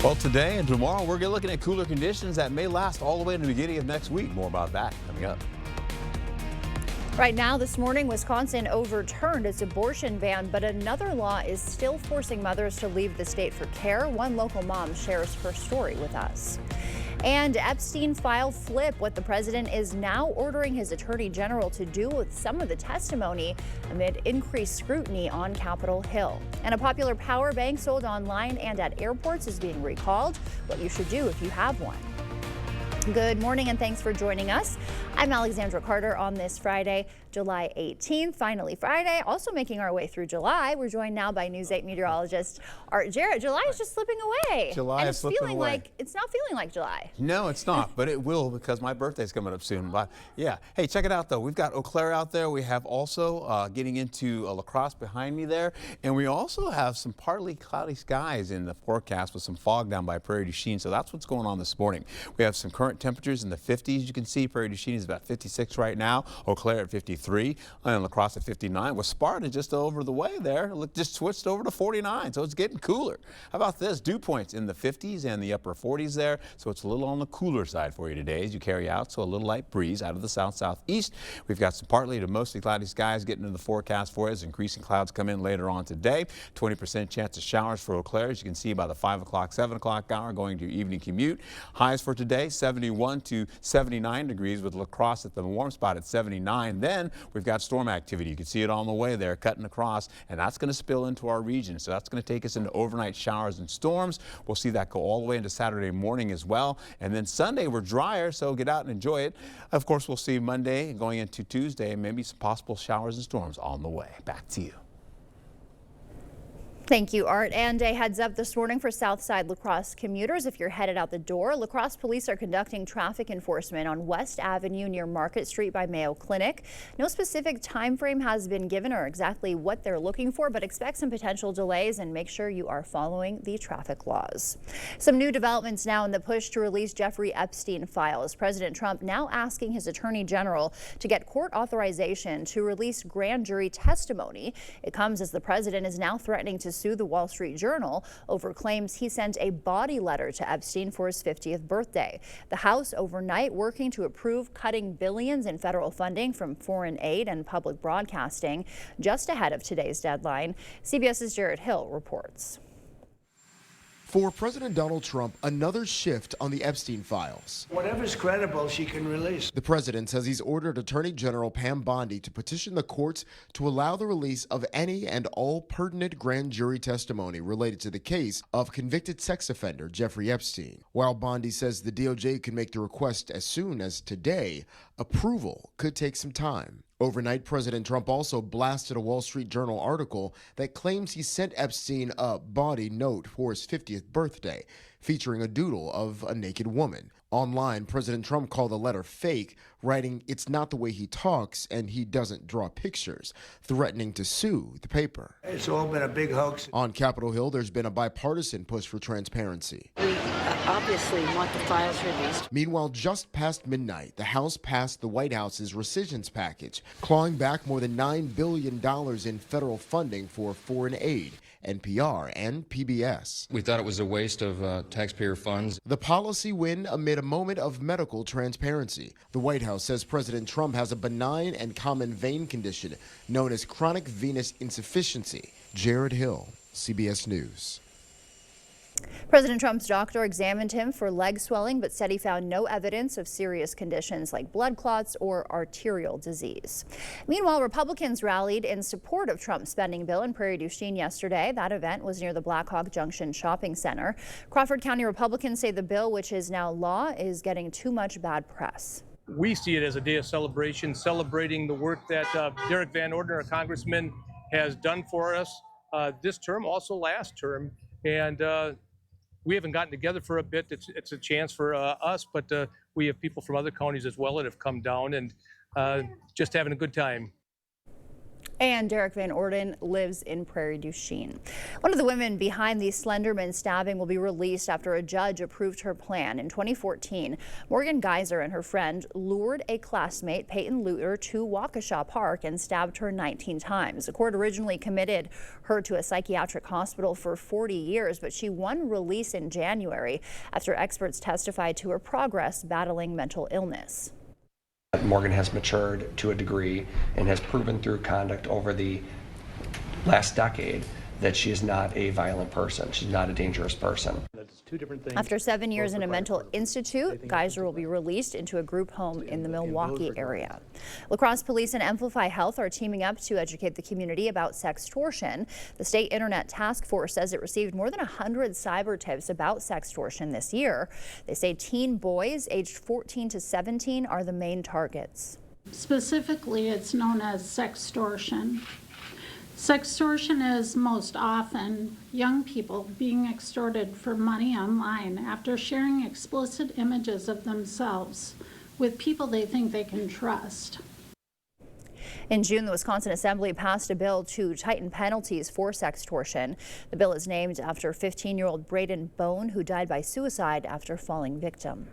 Well, today and tomorrow, we're looking at cooler conditions that may last all the way to the beginning of next week. More about that coming up. Right now, this morning, Wisconsin overturned its abortion ban, but another law is still forcing mothers to leave the state for care. One local mom shares her story with us. And Epstein file flip, what the president is now ordering his attorney general to do with some of the testimony amid increased scrutiny on Capitol Hill. And a popular power bank sold online and at airports is being recalled. What you should do if you have one. Good morning and thanks for joining us. I'm Alexandra Carter on this Friday, July 18th. Finally Friday. Also making our way through July. We're joined now by News 8 meteorologist Art Jarrett. July is just slipping away. July is slipping away. It's not feeling like July. No, it's not, but it will because my birthday's coming up soon. But yeah, hey, check it out though. We've got Eau Claire out there. We have also getting into La Crosse behind me there, and we also have some partly cloudy skies in the forecast with some fog down by Prairie du Chien. So that's what's going on this morning. We have some current temperatures in the 50s. You can see Prairie du Chien is about 56 right now. Eau Claire at 53, and La Crosse at 59. With Sparta just over the way there, just switched over to 49, so it's getting cooler. How about this? Dew points in the 50s and the upper 40s there, so it's a little on the cooler side for you today as you carry out. So a little light breeze out of the south-southeast. We've got some partly to mostly cloudy skies getting into the forecast for you as increasing clouds come in later on today. 20% chance of showers for Eau Claire, as you can see by the 5 o'clock, 7 o'clock hour going to your evening commute. Highs for today, 71 to 79 degrees with La Crosse at the warm spot at 79. Then we've got storm activity. You can see it on the way there cutting across, and that's going to spill into our region. So that's going to take us into overnight showers and storms. We'll see that go all the way into Saturday morning as well. And then Sunday we're drier, so get out and enjoy it. Of course, we'll see Monday going into Tuesday, maybe some possible showers and storms on the way. Back to you. Thank you, Art. And a heads up this morning for Southside La Crosse commuters. If you're headed out the door, La Crosse police are conducting traffic enforcement on West Avenue near Market Street by Mayo Clinic. No specific time frame has been given or exactly what they're looking for, but expect some potential delays and make sure you are following the traffic laws. Some new developments now in the push to release Jeffrey Epstein files. President Trump now asking his attorney general to get court authorization to release grand jury testimony. It comes as the president is now threatening to sue the Wall Street Journal over claims he sent a body letter to Epstein for his 50th birthday. The House overnight working to approve cutting billions in federal funding from foreign aid and public broadcasting just ahead of today's deadline. CBS's Jared Hill reports. For President Donald Trump, another shift on the Epstein files. Whatever's credible, she can release. The president says he's ordered Attorney General Pam Bondi to petition the courts to allow the release of any and all pertinent grand jury testimony related to the case of convicted sex offender Jeffrey Epstein. While Bondi says the DOJ could make the request as soon as today, approval could take some time. Overnight, President Trump also blasted a Wall Street Journal article that claims he sent Epstein a body note for his 50th birthday, featuring a doodle of a naked woman. Online, President Trump called the letter fake, writing it's not the way he talks and he doesn't draw pictures, threatening to sue the paper. It's all been a big hoax. On Capitol Hill, there's been a bipartisan push for transparency. We obviously want the files released. Meanwhile, just past midnight, the House passed the White House's rescissions package, clawing back more than $9 billion in federal funding for foreign aid, NPR, and PBS. We thought it was a waste of taxpayer funds. The policy win amid a moment of medical transparency. The White House says President Trump has a benign and common vein condition known as chronic venous insufficiency. Jared Hill, CBS News. President Trump's doctor examined him for leg swelling, but said he found no evidence of serious conditions like blood clots or arterial disease. Meanwhile, Republicans rallied in support of Trump's spending bill in Prairie du Chien yesterday. That event was near the Blackhawk Junction Shopping Center. Crawford County Republicans say the bill, which is now law, is getting too much bad press. We see it as a day of celebration, celebrating the work that Derek Van Orden, our congressman, has done for us this term, also last term. And we haven't gotten together for a bit. It's a chance for us, but we have people from other counties as well that have come down and just having a good time. And Derek Van Orden lives in Prairie du Chien. One of the women behind the Slenderman stabbing will be released after a judge approved her plan. In 2014, Morgan Geyser and her friend lured a classmate, Peyton Luter, to Waukesha Park and stabbed her 19 times. The court originally committed her to a psychiatric hospital for 40 years, but she won release in January after experts testified to her progress battling mental illness. Morgan has matured to a degree and has proven through conduct over the last decade that she is not a violent person. She's not a dangerous person. After 7 years in a mental institute, Geyser will be released into a group home in the Milwaukee area. La Crosse Police and Amplify Health are teaming up to educate the community about sextortion. The State Internet Task Force says it received more than 100 cyber tips about sextortion this year. They say teen boys aged 14 to 17 are the main targets. Specifically, it's known as sextortion. Sextortion is most often young people being extorted for money online after sharing explicit images of themselves with people they think they can trust. In June, the Wisconsin Assembly passed a bill to tighten penalties for sextortion. The bill is named after 15-year-old Braden Bone, who died by suicide after falling victim.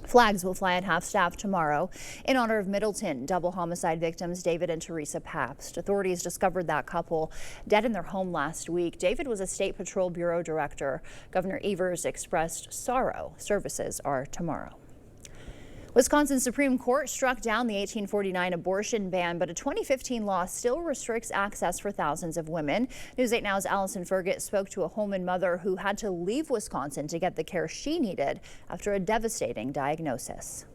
Flags will fly at half-staff tomorrow in honor of Middleton double homicide victims David and Teresa Pabst. Authorities discovered that couple dead in their home last week. David was a State Patrol Bureau director. Governor Evers expressed sorrow. Services are tomorrow. Wisconsin Supreme Court struck down the 1849 abortion ban, but a 2015 law still restricts access for thousands of women. News 8 Now's Allison Fergus spoke to a Holman mother who had to leave Wisconsin to get the care she needed after a devastating diagnosis.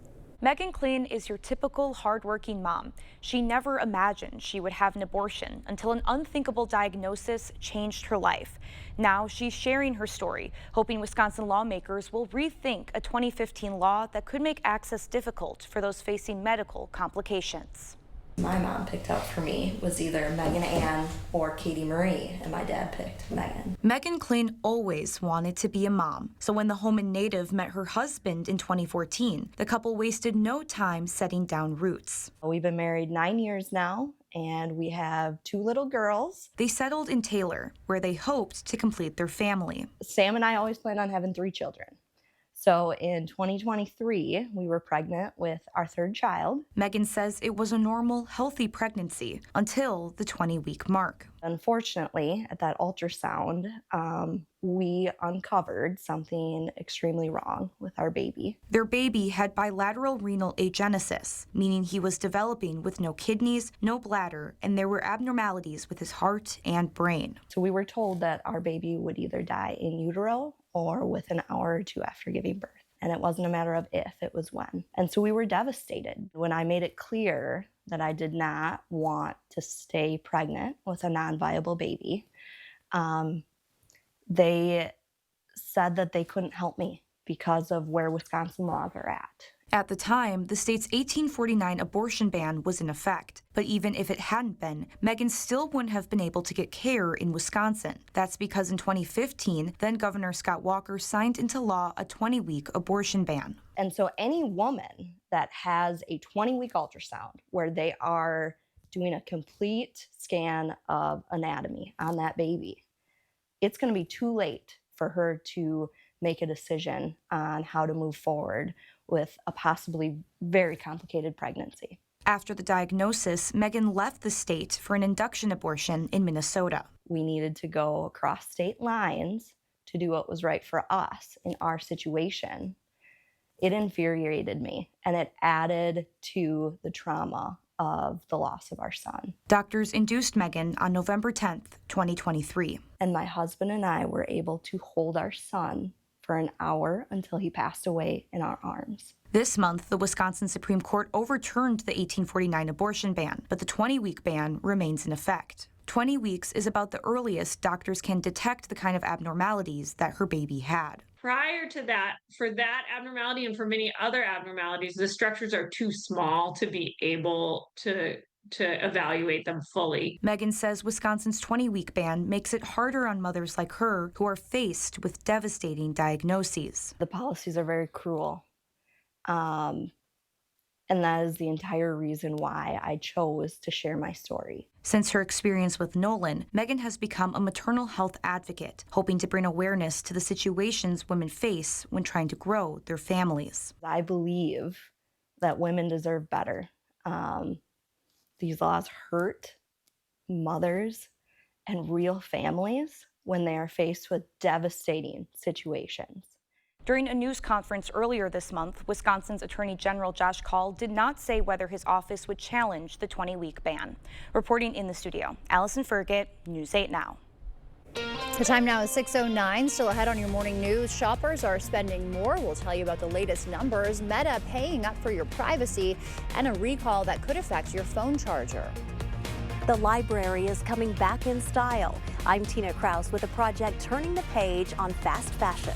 Megan Kleen is your typical hardworking mom. She never imagined she would have an abortion until an unthinkable diagnosis changed her life. Now she's sharing her story, hoping Wisconsin lawmakers will rethink a 2015 law that could make access difficult for those facing medical complications. My mom picked out for me was either Megan Ann or Katie Marie, and my dad picked Megan. Megan Kleen always wanted to be a mom, so when the Holman native met her husband in 2014, the couple wasted no time setting down roots. We've been married 9 years now, and we have 2 little girls. They settled in Taylor, where they hoped to complete their family. Sam and I always planned on having 3 children. So in 2023, we were pregnant with our 3rd child. Megan says it was a normal, healthy pregnancy until the 20-week mark. Unfortunately, at that ultrasound, we uncovered something extremely wrong with our baby. Their baby had bilateral renal agenesis, meaning he was developing with no kidneys, no bladder, and there were abnormalities with his heart and brain. So we were told that our baby would either die in utero or within an hour or 2 after giving birth. And it wasn't a matter of if, it was when. And so we were devastated. When I made it clear that I did not want to stay pregnant with a non-viable baby, they said that they couldn't help me because of where Wisconsin laws are at. At the time, the state's 1849 abortion ban was in effect. But even if it hadn't been, Megan still wouldn't have been able to get care in Wisconsin. That's because in 2015, then Governor Scott Walker signed into law a 20-week abortion ban. And so any woman that has a 20-week ultrasound where they are doing a complete scan of anatomy on that baby, it's going to be too late for her to make a decision on how to move forward with a possibly very complicated pregnancy. After the diagnosis, Megan left the state for an induction abortion in Minnesota. We needed to go across state lines to do what was right for us in our situation. It infuriated me, and it added to the trauma of the loss of our son. Doctors induced Megan on November 10th, 2023. And my husband and I were able to hold our son for an hour until he passed away in our arms. This month, the Wisconsin Supreme Court overturned the 1849 abortion ban, but the 20-week ban remains in effect. 20 weeks is about the earliest doctors can detect the kind of abnormalities that her baby had. Prior to that, for that abnormality and for many other abnormalities, the structures are too small to be able to evaluate them fully. Megan says Wisconsin's 20-week ban makes it harder on mothers like her who are faced with devastating diagnoses. The policies are very cruel. And that is the entire reason why I chose to share my story. Since her experience with Nolan, Megan has become a maternal health advocate, hoping to bring awareness to the situations women face when trying to grow their families. I believe that women deserve better. These laws hurt mothers and real families when they are faced with devastating situations. During a news conference earlier this month, Wisconsin's Attorney General Josh Kaul did not say whether his office would challenge the 20-week ban. Reporting in the studio, Allison Fergit, News 8 Now. The time now is 6:09. Still ahead on your morning news. Shoppers are spending more. We'll tell you about the latest numbers, Meta paying up for your privacy, and a recall that could affect your phone charger. The library is coming back in style. I'm Tina Kraus with a project turning the page on fast fashion.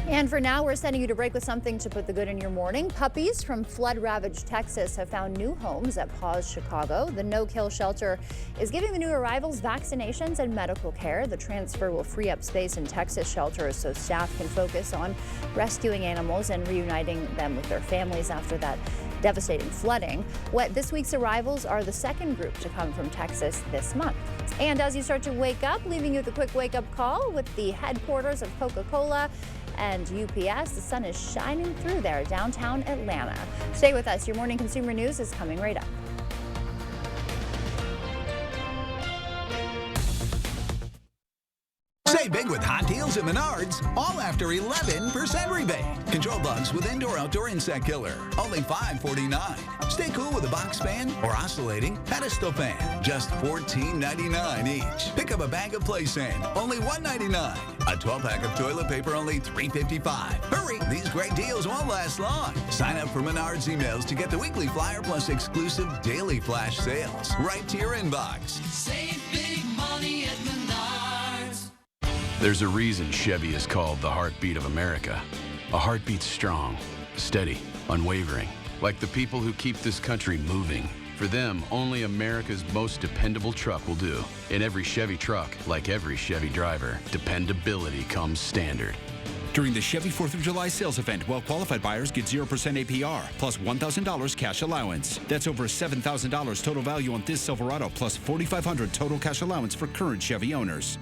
And for now, we're sending you to break with something to put the good in your morning. Puppies from flood-ravaged Texas have found new homes at Paws Chicago. The no-kill shelter is giving the new arrivals vaccinations and medical care. The transfer will free up space in Texas shelters so staff can focus on rescuing animals and reuniting them with their families after that devastating flooding. This week's arrivals are the second group to come from Texas this month. And as you start to wake up, leaving you with a quick wake-up call with the headquarters of Coca-Cola and UPS. The sun is shining through there, downtown Atlanta. Stay with us. Your morning consumer news is coming right up. Save big with hot deals at Menards, all after 11% rebate. Control bugs with indoor-outdoor insect killer, only $5.49. Stay cool with a box fan or oscillating pedestal fan, just $14.99 each. Pick up a bag of play sand, only $1.99. A 12-pack of toilet paper, only $3.55. Hurry, these great deals won't last long. Sign up for Menards emails to get the weekly flyer plus exclusive daily flash sales right to your inbox. Save big money at Menards. There's a reason Chevy is called the heartbeat of America. A heartbeat strong, steady, unwavering, like the people who keep this country moving. For them, only America's most dependable truck will do. In every Chevy truck, like every Chevy driver, dependability comes standard. During the Chevy 4th of July sales event, well-qualified buyers get 0% APR, plus $1,000 cash allowance. That's over $7,000 total value on this Silverado, plus $4,500 total cash allowance for current Chevy owners.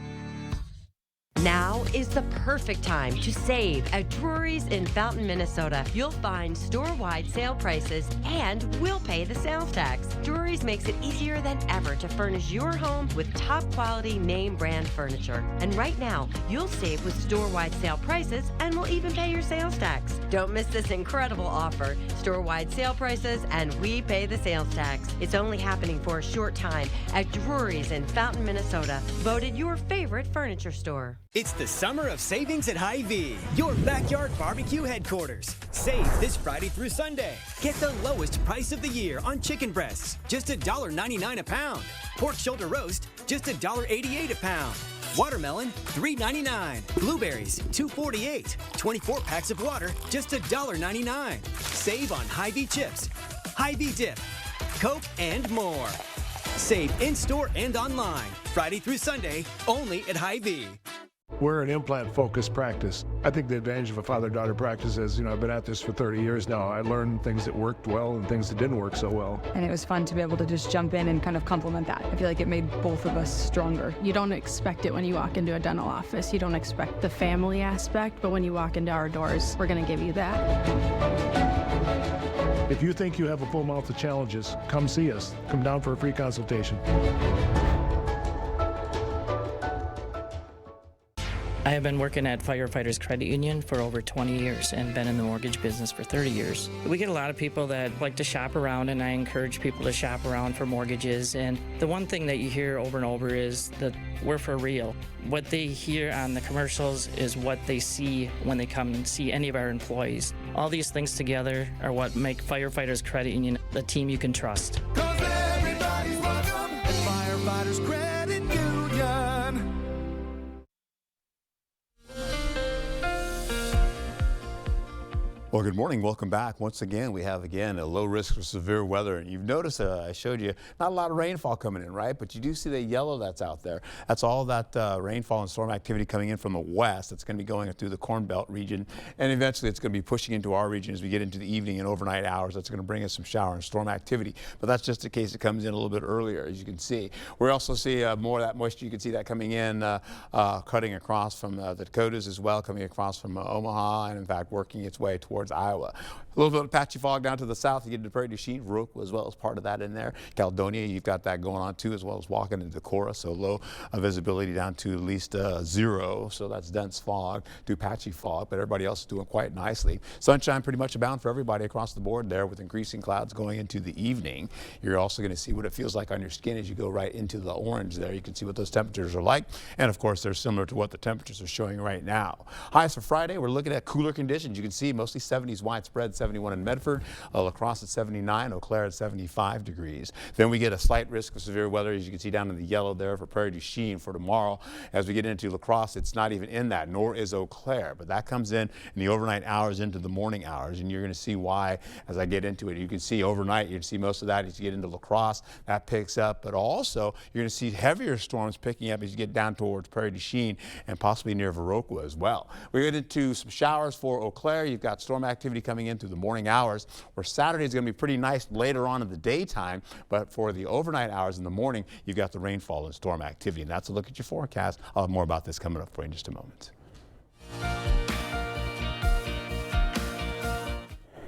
Now is the perfect time to save at Drury's in Fountain, Minnesota. You'll find store-wide sale prices and we'll pay the sales tax. Drury's makes it easier than ever to furnish your home with top-quality name-brand furniture. And right now, you'll save with store-wide sale prices and we'll even pay your sales tax. Don't miss this incredible offer. Store-wide sale prices and we pay the sales tax. It's only happening for a short time at Drury's in Fountain, Minnesota. Voted your favorite furniture store. It's the summer of savings at Hy-Vee, your backyard barbecue headquarters. Save this Friday through Sunday. Get the lowest price of the year on chicken breasts, just $1.99 a pound. Pork shoulder roast, just $1.88 a pound. Watermelon, $3.99. Blueberries, $2.48. 24 packs of water, just $1.99. Save on Hy-Vee chips, Hy-Vee dip, Coke, and more. Save in-store and online, Friday through Sunday, only at Hy-Vee. We're an implant-focused practice. I think the advantage of a father-daughter practice is, I've been at this for 30 years now. I learned things that worked well and things that didn't work so well. And it was fun to be able to just jump in and kind of complement that. I feel like it made both of us stronger. You don't expect it when you walk into a dental office. You don't expect the family aspect, but when you walk into our doors, we're going to give you that. If you think you have a full mouth of challenges, come see us. Come down for a free consultation. I have been working at Firefighters Credit Union for over 20 years and been in the mortgage business for 30 years. We get a lot of people that like to shop around, and I encourage people to shop around for mortgages. And the one thing that you hear over and over is that we're for real. What they hear on the commercials is what they see when they come and see any of our employees. All these things together are what make Firefighters Credit Union the team you can trust. 'Cause everybody's welcome at Firefighters Credit Union. Well, good morning. Welcome back. Once again, we have a low risk for severe weather. And you've noticed, I showed you, not a lot of rainfall coming in, right? But you do see the yellow that's out there. That's all that rainfall and storm activity coming in from the west. It's going to be going through the Corn Belt region. And eventually it's going to be pushing into our region as we get into the evening and overnight hours. That's going to bring us some shower and storm activity. But that's just in case it comes in a little bit earlier, as you can see. We also see more of that moisture. You can see that coming in, cutting across from the Dakotas as well, coming across from Omaha, and in fact working its way towards Iowa. A little bit of patchy fog down to the south. You get into Prairie du Chien, Viroqua as well as part of that in there. Caledonia, you've got that going on too, as well as walking into Decorah. So low visibility down to at least 0. So that's dense fog to patchy fog, but everybody else is doing quite nicely. Sunshine pretty much abound for everybody across the board there, with increasing clouds going into the evening. You're also going to see what it feels like on your skin as you go right into the orange there. You can see what those temperatures are like. And of course, they're similar to what the temperatures are showing right now. Highs for Friday, we're looking at cooler conditions. You can see mostly 70s widespread, 71 in Medford, La Crosse at 79, Eau Claire at 75 degrees. Then we get a slight risk of severe weather, as you can see down in the yellow there for Prairie du Chien for tomorrow. As we get into La Crosse, it's not even in that, nor is Eau Claire, but that comes in the overnight hours into the morning hours, and you're going to see why as I get into it. You can see overnight, you can see most of that as you get into La Crosse. That picks up, but also you're going to see heavier storms picking up as you get down towards Prairie du Chien and possibly near Viroqua as well. We get into some showers for Eau Claire. You've got storm activity coming in through the morning hours, where Saturday is going to be pretty nice later on in the daytime, but for the overnight hours in the morning, you've got the rainfall and storm activity. And that's a look at your forecast. I'll have more about this coming up for you in just a moment.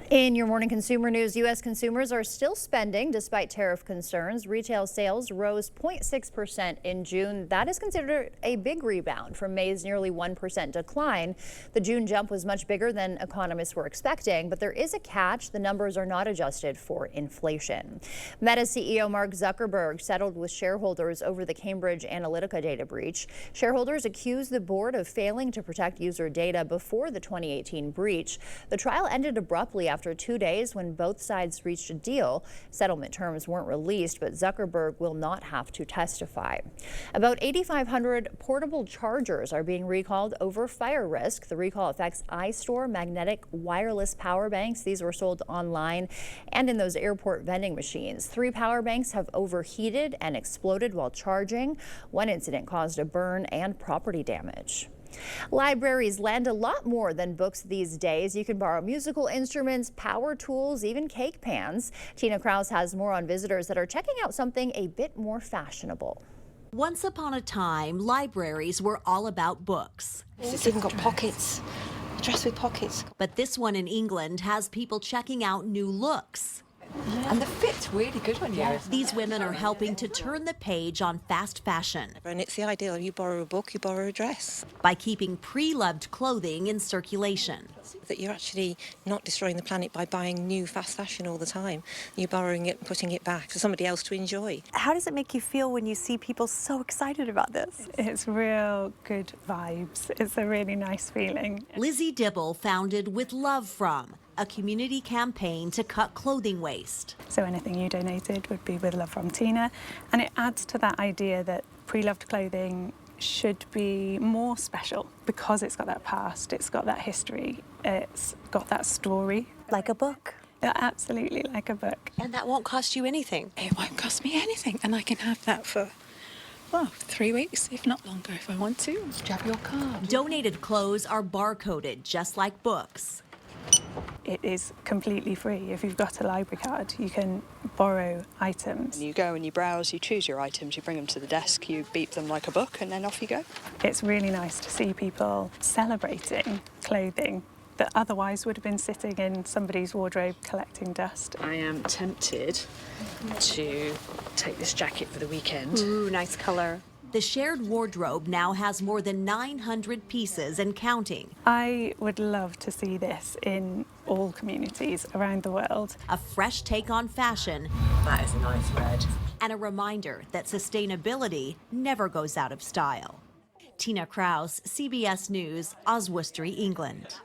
In your morning consumer news, U.S. consumers are still spending despite tariff concerns. Retail sales rose 0.6% in June. That is considered a big rebound from May's nearly 1% decline. The June jump was much bigger than economists were expecting, but there is a catch. The numbers are not adjusted for inflation. Meta CEO Mark Zuckerberg settled with shareholders over the Cambridge Analytica data breach. Shareholders accused the board of failing to protect user data before the 2018 breach. The trial ended abruptly after 2 days when both sides reached a deal. Settlement terms weren't released, but Zuckerberg will not have to testify. About 8,500 portable chargers are being recalled over fire risk. The recall affects iStore magnetic wireless power banks. These were sold online and in those airport vending machines. 3 power banks have overheated and exploded while charging. One incident caused a burn and property damage. Libraries lend a lot more than books these days. You can borrow musical instruments, power tools, even cake pans. Tina Kraus has more on visitors that are checking out something a bit more fashionable. Once upon a time, libraries were all about books. It's even got pockets. A dress with pockets. But this one in England has people checking out new looks. And the fit's really good on you. These women are helping to turn the page on fast fashion. And it's the ideal. You borrow a book, you borrow a dress. By keeping pre-loved clothing in circulation. That you're actually not destroying the planet by buying new fast fashion all the time. You're borrowing it and putting it back for somebody else to enjoy. How does it make you feel when you see people so excited about this? It's real good vibes. It's a really nice feeling. Lizzie Dibble founded With Love From, a community campaign to cut clothing waste. So anything you donated would be With Love From Tina, and it adds to that idea that pre-loved clothing should be more special because it's got that past, it's got that history, it's got that story. Like a book. Yeah, absolutely, like a book. And that won't cost you anything. It won't cost me anything, and I can have that for, well, 3 weeks, if not longer, if I want to. Do you have your card? Donated clothes are barcoded, just like books. It is completely free. If you've got a library card, you can borrow items. You go and you browse, you choose your items, you bring them to the desk, you beep them like a book, and then off you go. It's really nice to see people celebrating clothing that otherwise would have been sitting in somebody's wardrobe collecting dust. I am tempted to take this jacket for the weekend. Ooh, nice color. The shared wardrobe now has more than 900 pieces and counting. I would love to see this in all communities around the world. A fresh take on fashion. That is a nice red. And a reminder that sustainability never goes out of style. Tina Kraus, CBS News, Oswestry, England.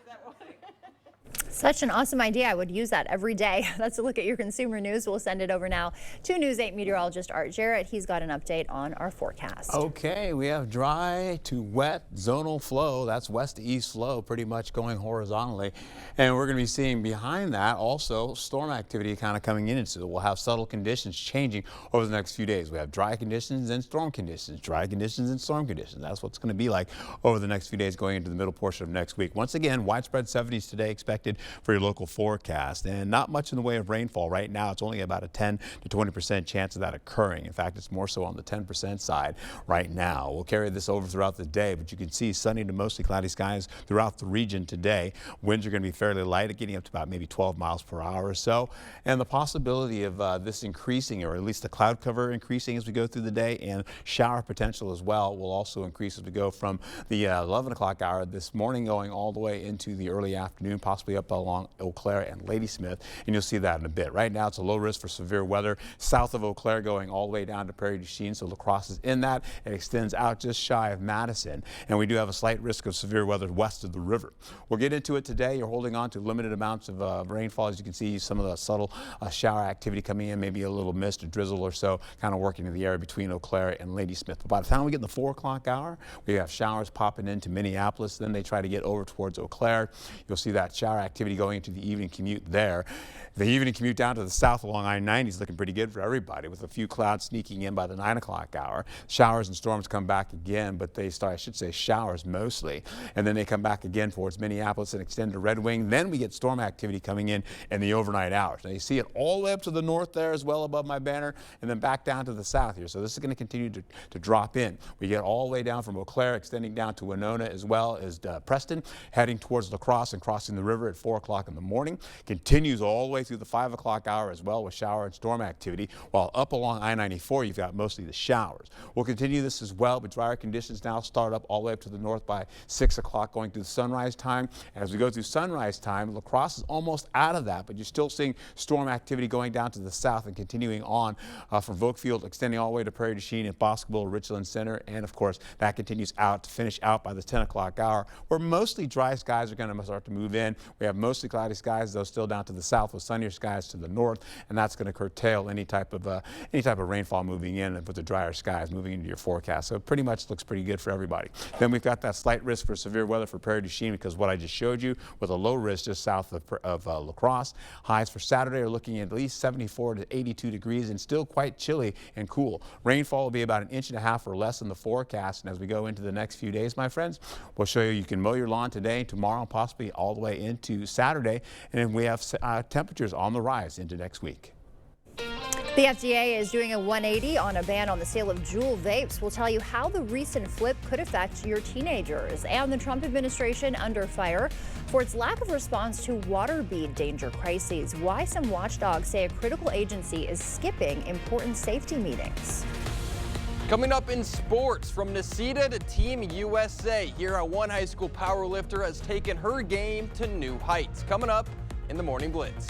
Such an awesome idea. I would use that every day. That's a look at your consumer news. We'll send it over now to News 8 meteorologist Art Jarrett. He's got an update on our forecast. Okay, we have dry to wet zonal flow. That's west to east flow, pretty much going horizontally. And we're going to be seeing behind that also storm activity kind of coming in. So we'll have subtle conditions changing over the next few days. We have dry conditions and storm conditions, dry conditions and storm conditions. That's what's going to be like over the next few days going into the middle portion of next week. Once again, widespread 70s today expected for your local forecast, and not much in the way of rainfall right now. It's only about a 10 to 20% chance of that occurring. In fact, it's more so on the 10% side right now. We'll carry this over throughout the day, but you can see sunny to mostly cloudy skies throughout the region today. Winds are going to be fairly light, getting up to about maybe 12 miles per hour or so, and the possibility of this increasing, or at least the cloud cover increasing as we go through the day, and shower potential as well will also increase as we go from the 11 o'clock hour this morning going all the way into the early afternoon, possibly up along Eau Claire and Ladysmith, and you'll see that in a bit. Right now, it's a low risk for severe weather south of Eau Claire going all the way down to Prairie du Chien, so La Crosse is in that. It extends out just shy of Madison, and we do have a slight risk of severe weather west of the river. We'll get into it today. You're holding on to limited amounts of rainfall. As you can see, some of the subtle shower activity coming in, maybe a little mist or drizzle or so, kind of working in the area between Eau Claire and Ladysmith. But by the time we get in the 4 o'clock hour, we have showers popping into Minneapolis. Then they try to get over towards Eau Claire. You'll see that shower activity going into the evening commute there. The evening commute down to the south along I-90 is looking pretty good for everybody, with a few clouds sneaking in by the 9 o'clock hour. Showers and storms come back again, but they start, I should say, showers mostly. And then they come back again towards Minneapolis and extend to Red Wing. Then we get storm activity coming in the overnight hours. Now you see it all the way up to the north there as well above my banner, and then back down to the south here. So this is going to continue to drop in. We get all the way down from Eau Claire, extending down to Winona as well as Preston, heading towards La Crosse and crossing the river at 4 o'clock in the morning. Continues all the way through the 5 o'clock hour as well with shower and storm activity, while up along I-94 you've got mostly the showers. We'll continue this as well, but drier conditions now start up all the way up to the north by 6 o'clock going through sunrise time. And as we go through sunrise time, La Crosse is almost out of that, but you're still seeing storm activity going down to the south and continuing on from Volkfield, extending all the way to Prairie du Chien and Boscobel, Richland Center, and of course that continues out to finish out by the 10 o'clock hour, where mostly dry skies are going to start to move in. We have mostly cloudy skies, though still down to the south with sunnier skies to the north, and that's going to curtail any type of rainfall moving in, and with the drier skies moving into your forecast. So it pretty much looks pretty good for everybody. Then we've got that slight risk for severe weather for Prairie du Chien, because what I just showed you with a low risk just south of La Crosse. Highs for Saturday are looking at least 74 to 82 degrees and still quite chilly and cool. Rainfall will be about 1.5 inches or less in the forecast, and as we go into the next few days, my friends, we'll show you can mow your lawn today, tomorrow, possibly all the way into Saturday, and then we have temperatures on the rise into next week. The FDA is doing a 180 on a ban on the sale of Juul vapes. We'll tell you how the recent flip could affect your teenagers. And the Trump administration under fire for its lack of response to water bead danger crises. Why some watchdogs say a critical agency is skipping important safety meetings. Coming up in sports, from Nisita to Team USA, here how one high school powerlifter has taken her game to new heights. Coming up in the Morning Blitz.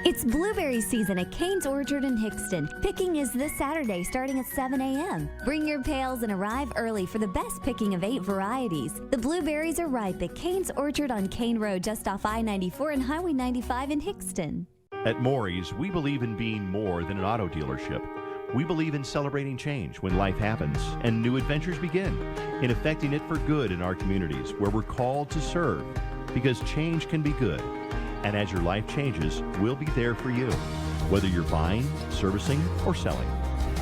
It's blueberry season at Cane's Orchard in Hickston. Picking is this Saturday starting at 7 a.m. Bring your pails and arrive early for the best picking of 8 varieties. The blueberries are ripe at Cane's Orchard on Cane Road just off I-94 and Highway 95 in Hickston. At Maury's, we believe in being more than an auto dealership. We believe in celebrating change when life happens and new adventures begin, in affecting it for good in our communities where we're called to serve, because change can be good. And as your life changes, we'll be there for you, whether you're buying, servicing, or selling.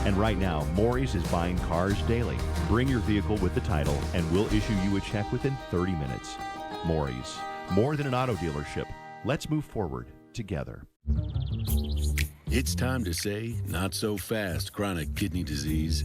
And right now, Maury's is buying cars daily. Bring your vehicle with the title, and we'll issue you a check within 30 minutes. Maury's, more than an auto dealership. Let's move forward together. It's time to say not so fast chronic kidney disease.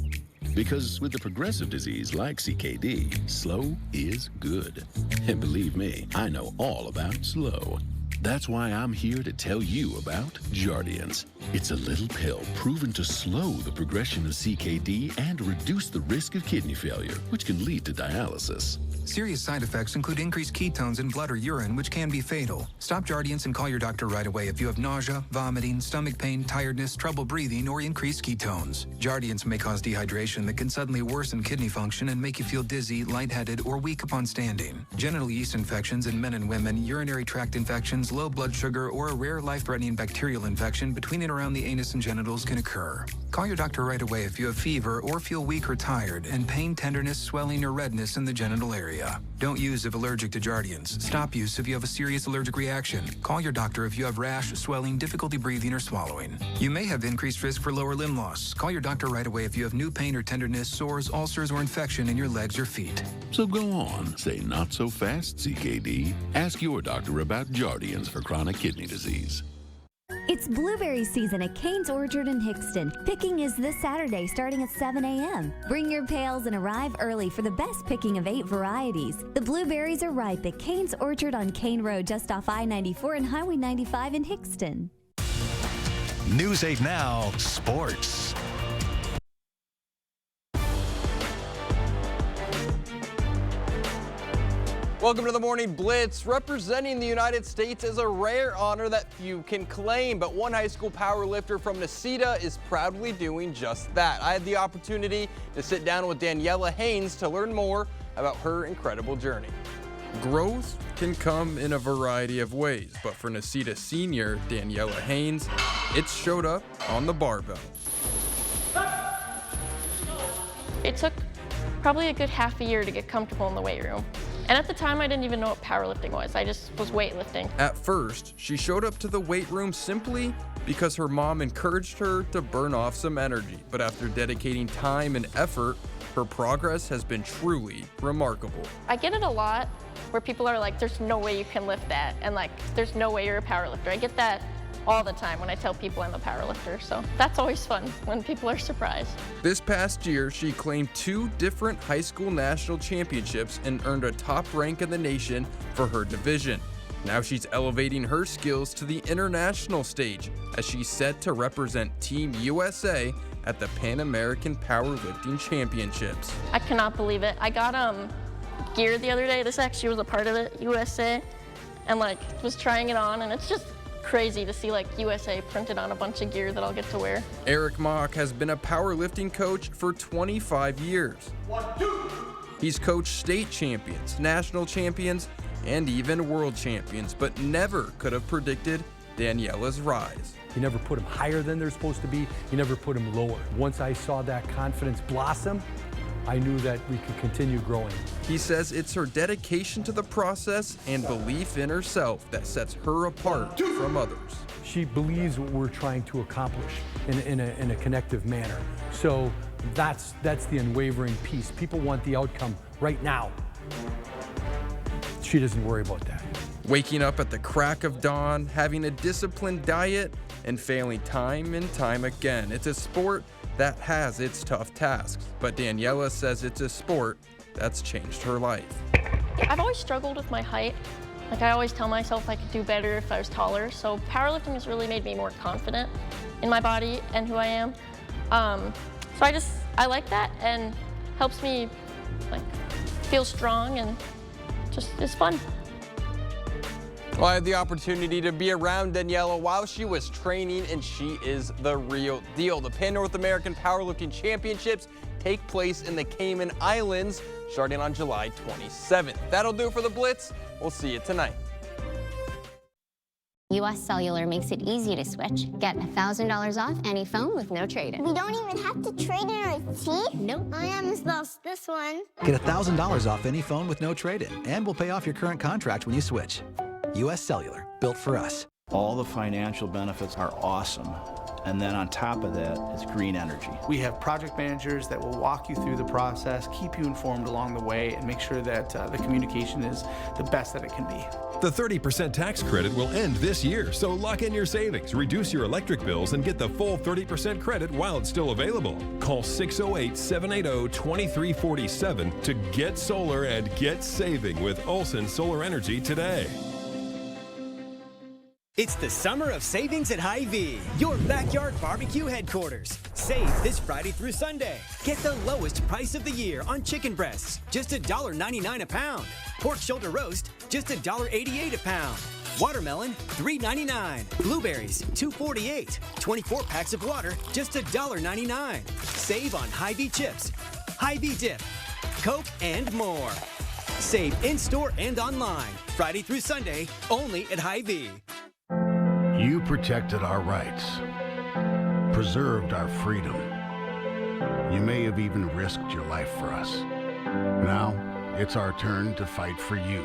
Because with a progressive disease like CKD, slow is good. And believe me, I know all about slow. That's why I'm here to tell you about Jardiance. It's a little pill proven to slow the progression of CKD and reduce the risk of kidney failure, which can lead to dialysis. Serious side effects include increased ketones in blood or urine, which can be fatal. Stop Jardiance and call your doctor right away if you have nausea, vomiting, stomach pain, tiredness, trouble breathing, or increased ketones. Jardiance may cause dehydration that can suddenly worsen kidney function and make you feel dizzy, lightheaded, or weak upon standing. Genital yeast infections in men and women, urinary tract infections, low blood sugar, or a rare life-threatening bacterial infection between and around the anus and genitals can occur. Call your doctor right away if you have fever or feel weak or tired, and pain, tenderness, swelling, or redness in the genital area. Don't use if allergic to Jardiance. Stop use if you have a serious allergic reaction. Call your doctor if you have rash, swelling, difficulty breathing, or swallowing. You may have increased risk for lower limb loss. Call your doctor right away if you have new pain or tenderness, sores, ulcers, or infection in your legs or feet. So go on, say not so fast, CKD. Ask your doctor about Jardiance for chronic kidney disease. It's blueberry season at Cane's Orchard in Hickston. Picking is this Saturday starting at 7 a.m. Bring your pails and arrive early for the best picking of 8 varieties. The blueberries are ripe at Cane's Orchard on Cane Road just off I-94 and Highway 95 in Hickston. News 8 Now, Sports. Welcome to the Morning Blitz. Representing the United States is a rare honor that few can claim, but one high school powerlifter from Necedah is proudly doing just that. I had the opportunity to sit down with Daniela Haynes to learn more about her incredible journey. Growth can come in a variety of ways, but for Necedah senior Daniela Haynes, it showed up on the barbell. It took probably a good half a year to get comfortable in the weight room. And at the time, I didn't even know what powerlifting was. I just was weightlifting. At first, she showed up to the weight room simply because her mom encouraged her to burn off some energy. But after dedicating time and effort, her progress has been truly remarkable. I get it a lot where people are like, there's no way you can lift that. And like, there's no way you're a powerlifter. I get that all the time when I tell people I'm a powerlifter. So that's always fun when people are surprised. This past year, she claimed 2 different high school national championships and earned a top rank in the nation for her division. Now she's elevating her skills to the international stage as she's set to represent Team USA at the Pan American Powerlifting Championships. I cannot believe it. I got gear the other day. This actually was a part of it, USA, and like was trying it on, and it's just crazy to see like USA printed on a bunch of gear that I'll get to wear. Eric Mock has been a powerlifting coach for 25 years. He's coached state champions, national champions, and even world champions, but never could have predicted Daniela's rise. You never put them higher than they're supposed to be. You never put them lower. Once I saw that confidence blossom, I knew that we could continue growing. He says it's her dedication to the process and belief in herself that sets her apart from others. She believes what we're trying to accomplish in a connective manner. So that's the unwavering piece. People want the outcome right now. She doesn't worry about that. Waking up at the crack of dawn, having a disciplined diet, and failing time and time again. It's a sport that has its tough tasks, but Daniela says it's a sport that's changed her life. I've always struggled with my height. Like I always tell myself I could do better if I was taller. So powerlifting has really made me more confident in my body and who I am. So I like that and helps me like feel strong and just is fun. Well, I had the opportunity to be around Daniela while she was training, and she is the real deal. The Pan North American Powerlifting Championships take place in the Cayman Islands starting on July 27th. That'll do it for the Blitz. We'll see you tonight. US Cellular makes it easy to switch. Get $1,000 off any phone with no trade-in. We don't even have to trade in our teeth? Nope. I almost lost this one. Get $1,000 off any phone with no trade-in, and we'll pay off your current contract when you switch. US Cellular, built for us. All the financial benefits are awesome. And then on top of that, it's green energy. We have project managers that will walk you through the process, keep you informed along the way, and make sure that the communication is the best that it can be. The 30% tax credit will end this year, so lock in your savings, reduce your electric bills, and get the full 30% credit while it's still available. Call 608-780-2347 to get solar and get saving with Olson Solar Energy today. It's the summer of savings at Hy-Vee, your backyard barbecue headquarters. Save this Friday through Sunday. Get the lowest price of the year on chicken breasts, just $1.99 a pound. Pork shoulder roast, just $1.88 a pound. Watermelon, $3.99. Blueberries, $2.48. 24 packs of water, just $1.99. Save on Hy-Vee chips, Hy-Vee dip, Coke, and more. Save in-store and online, Friday through Sunday, only at Hy-Vee. You protected our rights, preserved our freedom. You may have even risked your life for us. Now, it's our turn to fight for you.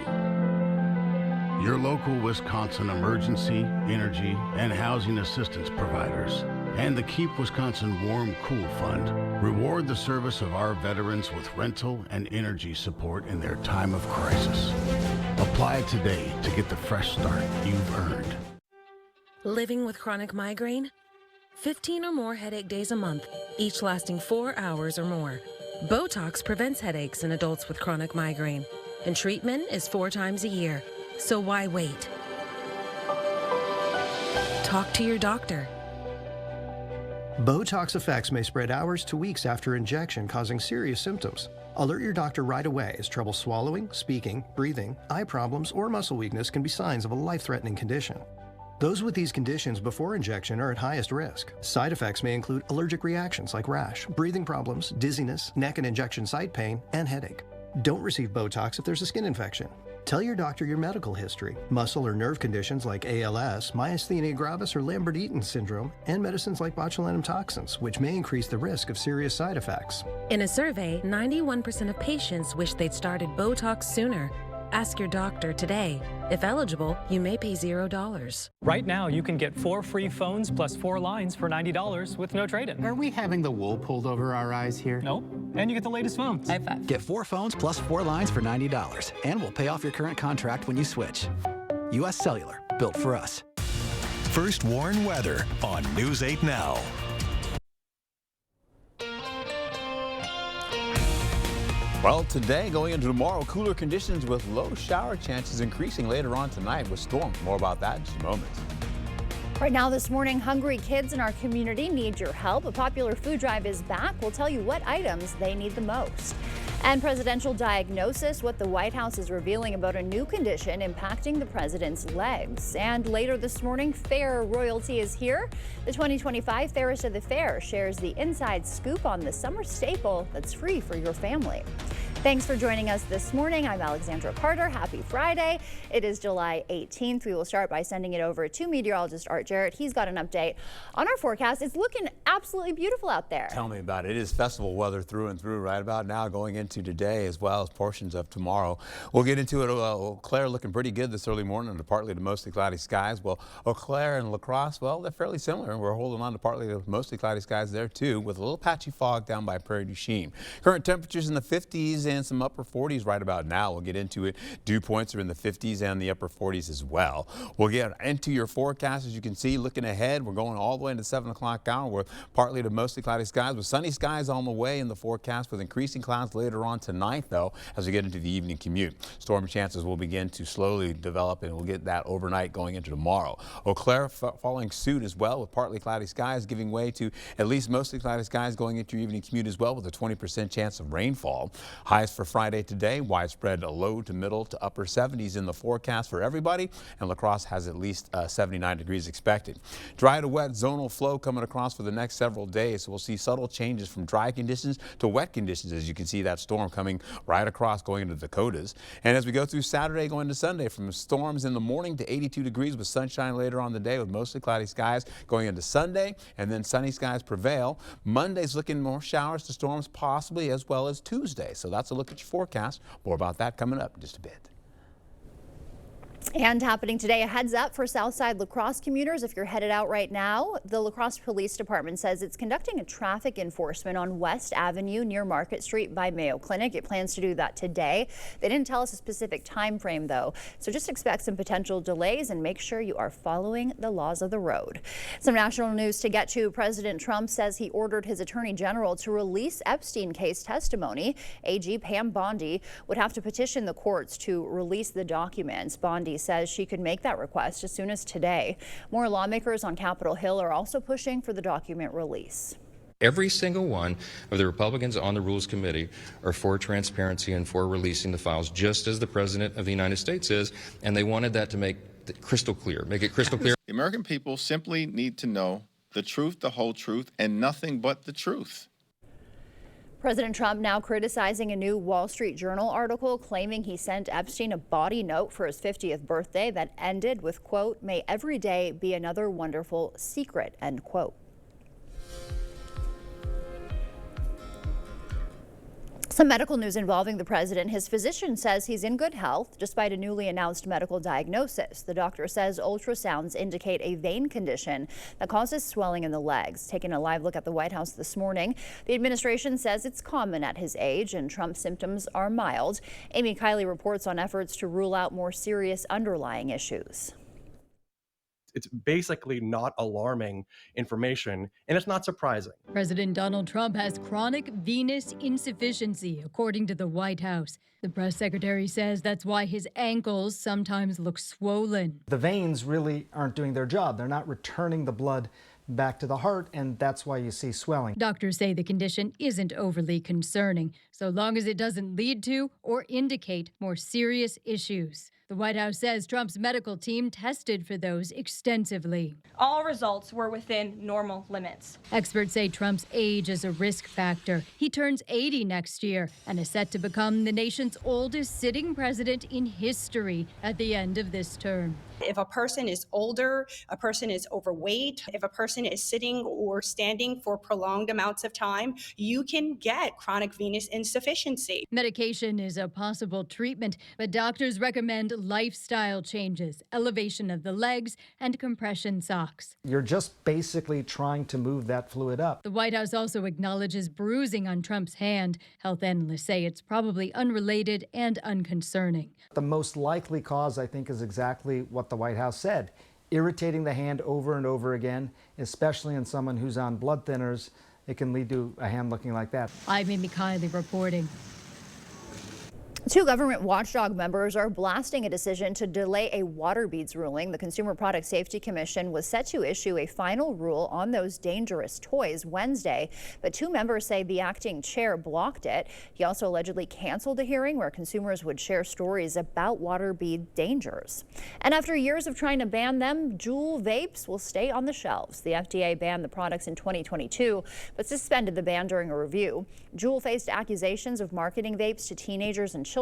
Your local Wisconsin emergency, energy, and housing assistance providers, and the Keep Wisconsin Warm Cool Fund reward the service of our veterans with rental and energy support in their time of crisis. Apply today to get the fresh start you've earned. Living with chronic migraine? 15 or more headache days a month, each lasting 4 hours or more. Botox prevents headaches in adults with chronic migraine, and treatment is 4 times a year. So why wait? Talk to your doctor. Botox effects may spread hours to weeks after injection, causing serious symptoms. Alert your doctor right away, as trouble swallowing, speaking, breathing, eye problems, or muscle weakness can be signs of a life-threatening condition. Those with these conditions before injection are at highest risk. Side effects may include allergic reactions like rash, breathing problems, dizziness, neck and injection site pain, and headache. Don't receive Botox if there's a skin infection. Tell your doctor your medical history, muscle or nerve conditions like ALS, myasthenia gravis, or Lambert-Eaton syndrome, and medicines like botulinum toxins, which may increase the risk of serious side effects. In a survey, 91% of patients wish they'd started Botox sooner. Ask your doctor today. If eligible, you may pay $0. Right now, you can get 4 free phones plus 4 lines for $90 with no trade-in. Are we having the wool pulled over our eyes here? Nope. And you get the latest phones. High five. Get 4 phones plus 4 lines for $90, and we'll pay off your current contract when you switch. U.S. Cellular, built for us. First Warn Weather on News 8 Now. Well, today going into tomorrow, cooler conditions with low shower chances increasing later on tonight with storms. More about that in just a moment. Right now this morning, hungry kids in our community need your help. A popular food drive is back. We'll tell you what items they need the most. And presidential diagnosis, what the White House is revealing about a new condition impacting the president's legs. And later this morning, fair royalty is here. The 2025 Fairest of the Fair shares the inside scoop on the summer staple that's free for your family. Thanks for joining us this morning. I'm Alexandra Carter. Happy Friday. It is July 18th. We will start by sending it over to meteorologist Art Jarrett. He's got an update on our forecast. It's looking absolutely beautiful out there. Tell me about it. It is festival weather through and through right about now, going into today as well as portions of tomorrow. We'll get into it. Eau Claire looking pretty good this early morning under partly to mostly cloudy skies. Well, Eau Claire and La Crosse, well, they're fairly similar. We're holding on to partly to mostly cloudy skies there too, with a little patchy fog down by Prairie du Chien. Current temperatures in the 50s and some upper 40s right about now. We'll get into it. Dew points are in the 50s and the upper 40s as well. We'll get into your forecast. As you can see, looking ahead, we're going all the way into 7 o'clock hour with partly to mostly cloudy skies with sunny skies on the way in the forecast with increasing clouds later on tonight, though, as we get into the evening commute. Storm chances will begin to slowly develop, and we'll get that overnight going into tomorrow. Eau Claire following suit as well with partly cloudy skies, giving way to at least mostly cloudy skies going into your evening commute as well with a 20% chance of rainfall. Highs for Friday today, widespread low to middle to upper 70s in the forecast for everybody, and La Crosse has at least 79 degrees expected. Dry to wet zonal flow coming across for the next several days, so we'll see subtle changes from dry conditions to wet conditions. As you can see, that storm coming right across going into the Dakotas. And as we go through Saturday going to Sunday, from storms in the morning to 82 degrees with sunshine later on the day with mostly cloudy skies going into Sunday, and then sunny skies prevail. Monday's looking more showers to storms possibly, as well as Tuesday. So that's a look at your forecast. More about that coming up in just a bit. And happening today, a heads up for Southside La Crosse commuters if you're headed out right now. The La Crosse Police Department says it's conducting a traffic enforcement on West Avenue near Market Street by Mayo Clinic. It plans to do that today. They didn't tell us a specific time frame though, so just expect some potential delays and make sure you are following the laws of the road. Some national news to get to. President Trump says he ordered his Attorney General to release Epstein case testimony. AG Pam Bondi would have to petition the courts to release the documents. Bondi Bundy says she could make that request as soon as today. More lawmakers on Capitol Hill are also pushing for the document release. Every single one of the Republicans on the Rules Committee are for transparency and for releasing the files, just as the President of the United States is, and they wanted that to make it crystal clear. The American people simply need to know the truth, the whole truth, and nothing but the truth. President Trump now criticizing a new Wall Street Journal article claiming he sent Epstein a bawdy note for his 50th birthday that ended with, quote, "May every day be another wonderful secret," end quote. Some medical news involving the president. His physician says he's in good health despite a newly announced medical diagnosis. The doctor says ultrasounds indicate a vein condition that causes swelling in the legs. Taking a live look at the White House this morning, the administration says it's common at his age and Trump's symptoms are mild. Amy Kiley reports on efforts to rule out more serious underlying issues. It's basically not alarming information, and it's not surprising. President Donald Trump has chronic venous insufficiency, according to the White House. The press secretary says that's why his ankles sometimes look swollen. The veins really aren't doing their job. They're not returning the blood back to the heart, and that's why you see swelling. Doctors say the condition isn't overly concerning, so long as it doesn't lead to or indicate more serious issues. The White House says Trump's medical team tested for those extensively. All results were within normal limits. Experts say Trump's age is a risk factor. He turns 80 next year and is set to become the nation's oldest sitting president in history at the end of this term. If a person is older, a person is overweight, if a person is sitting or standing for prolonged amounts of time, you can get chronic venous insufficiency. Medication is a possible treatment, but doctors recommend lifestyle changes, elevation of the legs, and compression socks. You're just basically trying to move that fluid up. The White House also acknowledges bruising on Trump's hand. Health analysts say it's probably unrelated and unconcerning. The most likely cause, I think, is exactly what the White House said. Irritating the hand over and over again, especially in someone who's on blood thinners, it can lead to a hand looking like that. I'm Amy Kiley reporting. Two government watchdog members are blasting a decision to delay a water beads ruling. The Consumer Product Safety Commission was set to issue a final rule on those dangerous toys Wednesday, but two members say the acting chair blocked it. He also allegedly canceled a hearing where consumers would share stories about water bead dangers. And after years of trying to ban them, Juul vapes will stay on the shelves. The FDA banned the products in 2022, but suspended the ban during a review. Juul faced accusations of marketing vapes to teenagers and children.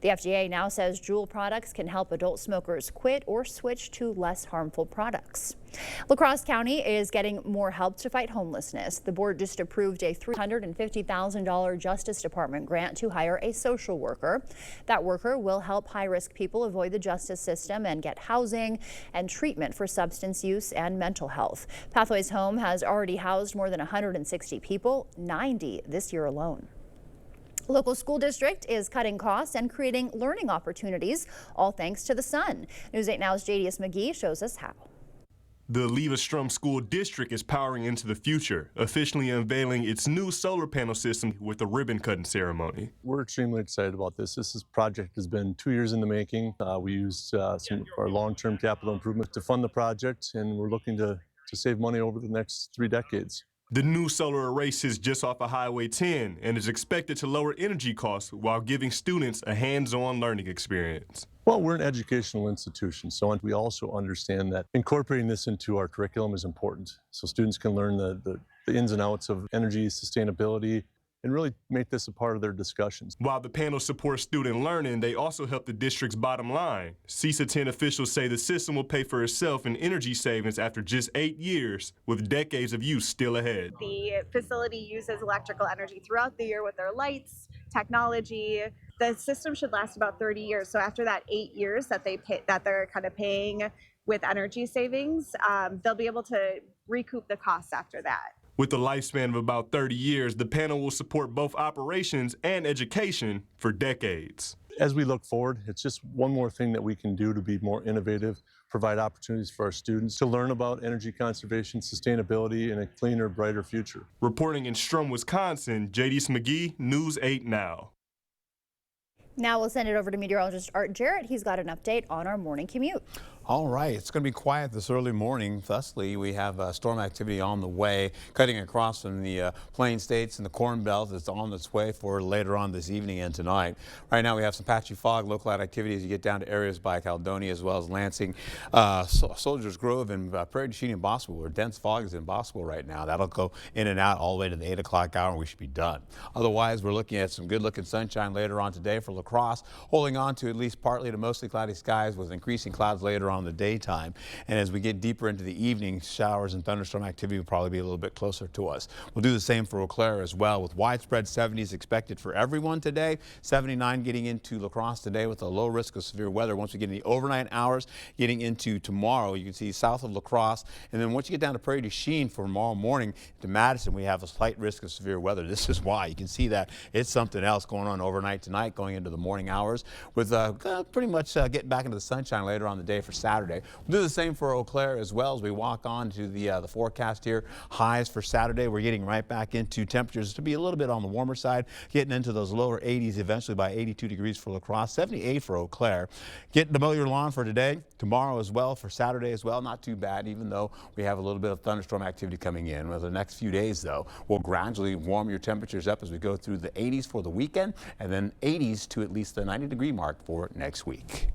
The FDA now says Juul products can help adult smokers quit or switch to less harmful products. La Crosse County is getting more help to fight homelessness. The board just approved a $350,000 Justice Department grant to hire a social worker. That worker will help high-risk people avoid the justice system and get housing and treatment for substance use and mental health. Pathways Home has already housed more than 160 people, 90 this year alone. Local school district is cutting costs and creating learning opportunities, all thanks to the sun. News 8 Now's JDS McGee shows us how. The Leverstrom School District is powering into the future, officially unveiling its new solar panel system with a ribbon-cutting ceremony. We're extremely excited about this. This project has been 2 years in the making. We used some of our long-term capital improvements to fund the project, and we're looking to save money over the next 3 decades. The new solar array sits just off of Highway 10 and is expected to lower energy costs while giving students a hands-on learning experience. Well, we're an educational institution, so we also understand that incorporating this into our curriculum is important, so students can learn the ins and outs of energy sustainability and really make this a part of their discussions. While the panel supports student learning, they also help the district's bottom line. CESA 10 officials say the system will pay for itself in energy savings after just 8 years, with decades of use still ahead. The facility uses electrical energy throughout the year with their lights, technology. The system should last about 30 years. So after that 8 years that they're kind of paying with energy savings, they'll be able to recoup the costs after that. With a lifespan of about 30 years, the panel will support both operations and education for decades. As we look forward, it's just one more thing that we can do to be more innovative, provide opportunities for our students to learn about energy conservation, sustainability, and a cleaner, brighter future. Reporting in Strum, Wisconsin, JDS McGee, News 8 Now. Now we'll send it over to meteorologist Art Jarrett. He's got an update on our morning commute. All right, it's going to be quiet this early morning. Thusly, we have storm activity on the way, cutting across from the Plain States and the Corn Belt. It's on its way for later on this evening and tonight. Right now, we have some patchy fog, local activity as you get down to areas by Caledonia as well as Lansing, Soldiers Grove, and Prairie du Chien and Boswell, where dense fog is in Boswell right now. That'll go in and out all the way to the 8 o'clock hour, and we should be done. Otherwise, we're looking at some good-looking sunshine later on today for La Crosse, holding on to at least partly to mostly cloudy skies with increasing clouds later on in the daytime. And as we get deeper into the evening, showers and thunderstorm activity will probably be a little bit closer to us. We'll do the same for Eau Claire as well, with widespread 70s expected for everyone today. 79 getting into La Crosse today with a low risk of severe weather. Once we get in the overnight hours, getting into tomorrow, you can see south of La Crosse. And then once you get down to Prairie du Chien for tomorrow morning to Madison, we have a slight risk of severe weather. This is why. You can see that it's something else going on overnight tonight, going into the morning hours, with pretty much getting back into the sunshine later on the day for Saturday. We'll do the same for Eau Claire as well as we walk on to the forecast here. Highs for Saturday, we're getting right back into temperatures to be a little bit on the warmer side, getting into those lower 80s eventually by 82 degrees for La Crosse, 78 for Eau Claire. Getting to mow your lawn for today, tomorrow as well, for Saturday as well. Not too bad, even though we have a little bit of thunderstorm activity coming in. Well, the next few days, though, will gradually warm your temperatures up as we go through the 80s for the weekend, and then 80s to at least the 90-degree mark for next week.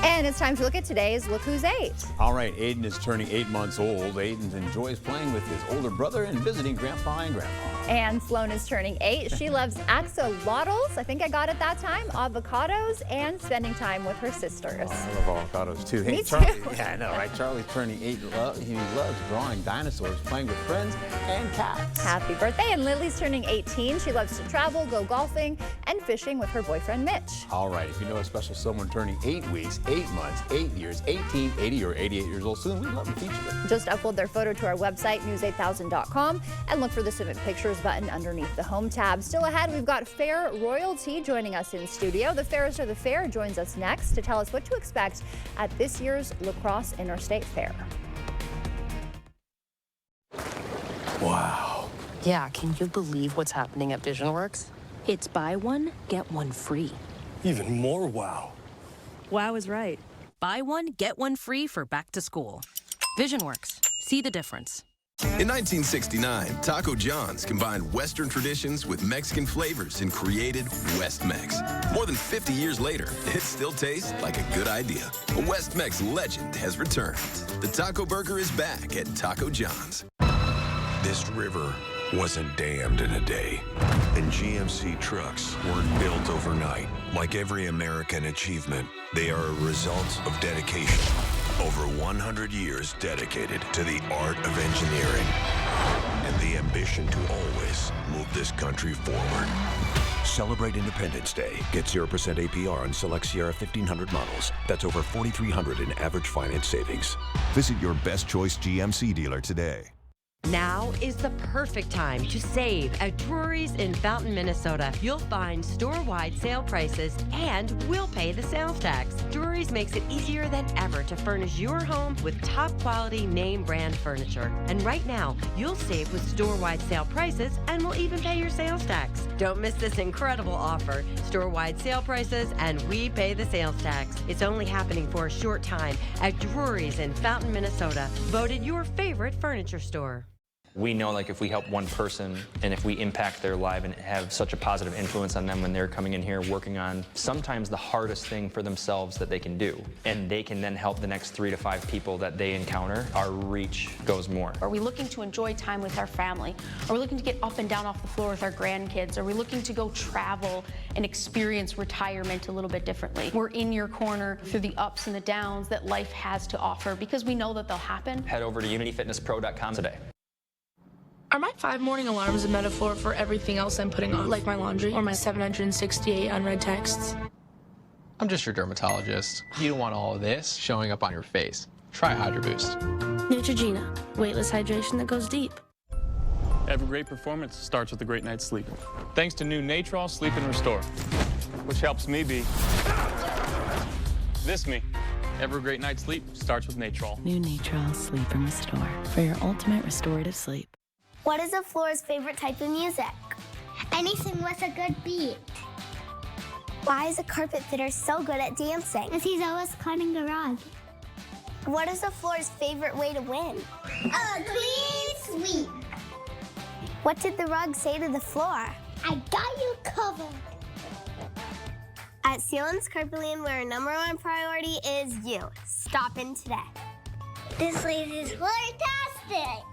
And it's time to look at today's Look Who's 8. All right, Aiden is turning 8 months old. Aiden enjoys playing with his older brother and visiting Grandpa and Grandma. And Sloan is turning 8. She loves axolotls, I think I got it that time, avocados, and spending time with her sisters. Oh, I love avocados too. Hey, Me Charlie, too. Yeah, I know, right? Charlie's turning 8. He loves drawing dinosaurs, playing with friends and cats. Happy birthday. And Lily's turning 18. She loves to travel, go golfing, and fishing with her boyfriend, Mitch. All right, if you know a special someone turning 8 weeks, 8 months, 8 years, 18, 80, or 88 years old soon, we'd love to feature them. Just upload their photo to our website, news8000.com, and look for the Submit Pictures button underneath the Home tab. Still ahead, we've got Fair Royalty joining us in studio. The Fairest of the Fair joins us next to tell us what to expect at this year's La Crosse Interstate Fair. Wow. Yeah, can you believe what's happening at VisionWorks? It's buy one, get one free. Even more wow. Wow is right. Buy one, get one free for back to school. VisionWorks. See the difference. In 1969, Taco John's combined Western traditions with Mexican flavors and created West Mex. More than 50 years later, it still tastes like a good idea. A West Mex legend has returned. The Taco Burger is back at Taco John's. This river wasn't dammed in a day, and GMC trucks weren't built overnight. Like every American achievement, they are a result of dedication. Over 100 years dedicated to the art of engineering and the ambition to always move this country forward. Celebrate Independence Day. Get 0% APR on select Sierra 1500 models. That's over $4,300 in average finance savings. Visit your best choice GMC dealer today. Now is the perfect time to save at Drury's in Fountain, Minnesota. You'll find store-wide sale prices and we'll pay the sales tax. Drury's makes it easier than ever to furnish your home with top-quality name brand furniture. And right now, you'll save with store-wide sale prices and we'll even pay your sales tax. Don't miss this incredible offer. Store-wide sale prices and we pay the sales tax. It's only happening for a short time at Drury's in Fountain, Minnesota. Voted your favorite furniture store. We know, like, if we help one person and if we impact their life and have such a positive influence on them when they're coming in here working on sometimes the hardest thing for themselves that they can do, and they can then help the next 3 to 5 people that they encounter, our reach goes more. Are we looking to enjoy time with our family? Are we looking to get up and down off the floor with our grandkids? Are we looking to go travel and experience retirement a little bit differently? We're in your corner through the ups and the downs that life has to offer because we know that they'll happen. Head over to unityfitnesspro.com today. Are my 5 morning alarms a metaphor for everything else I'm putting on, like my laundry or my 768 unread texts? I'm just your dermatologist. You don't want all of this showing up on your face. Try Hydro Boost. Neutrogena, weightless hydration that goes deep. Every great performance starts with a great night's sleep. Thanks to new Natrol Sleep and Restore, which helps me be this me. Every great night's sleep starts with Natrol. New Natrol Sleep and Restore for your ultimate restorative sleep. What is a floor's favorite type of music? Anything with a good beat. Why is a carpet fitter so good at dancing? Because he's always climbing the rug. What is the floor's favorite way to win? A clean sweep. What did the rug say to the floor? I got you covered. At Sealands Carpetland, where our #1 priority is you. Stop in today. This place is fantastic.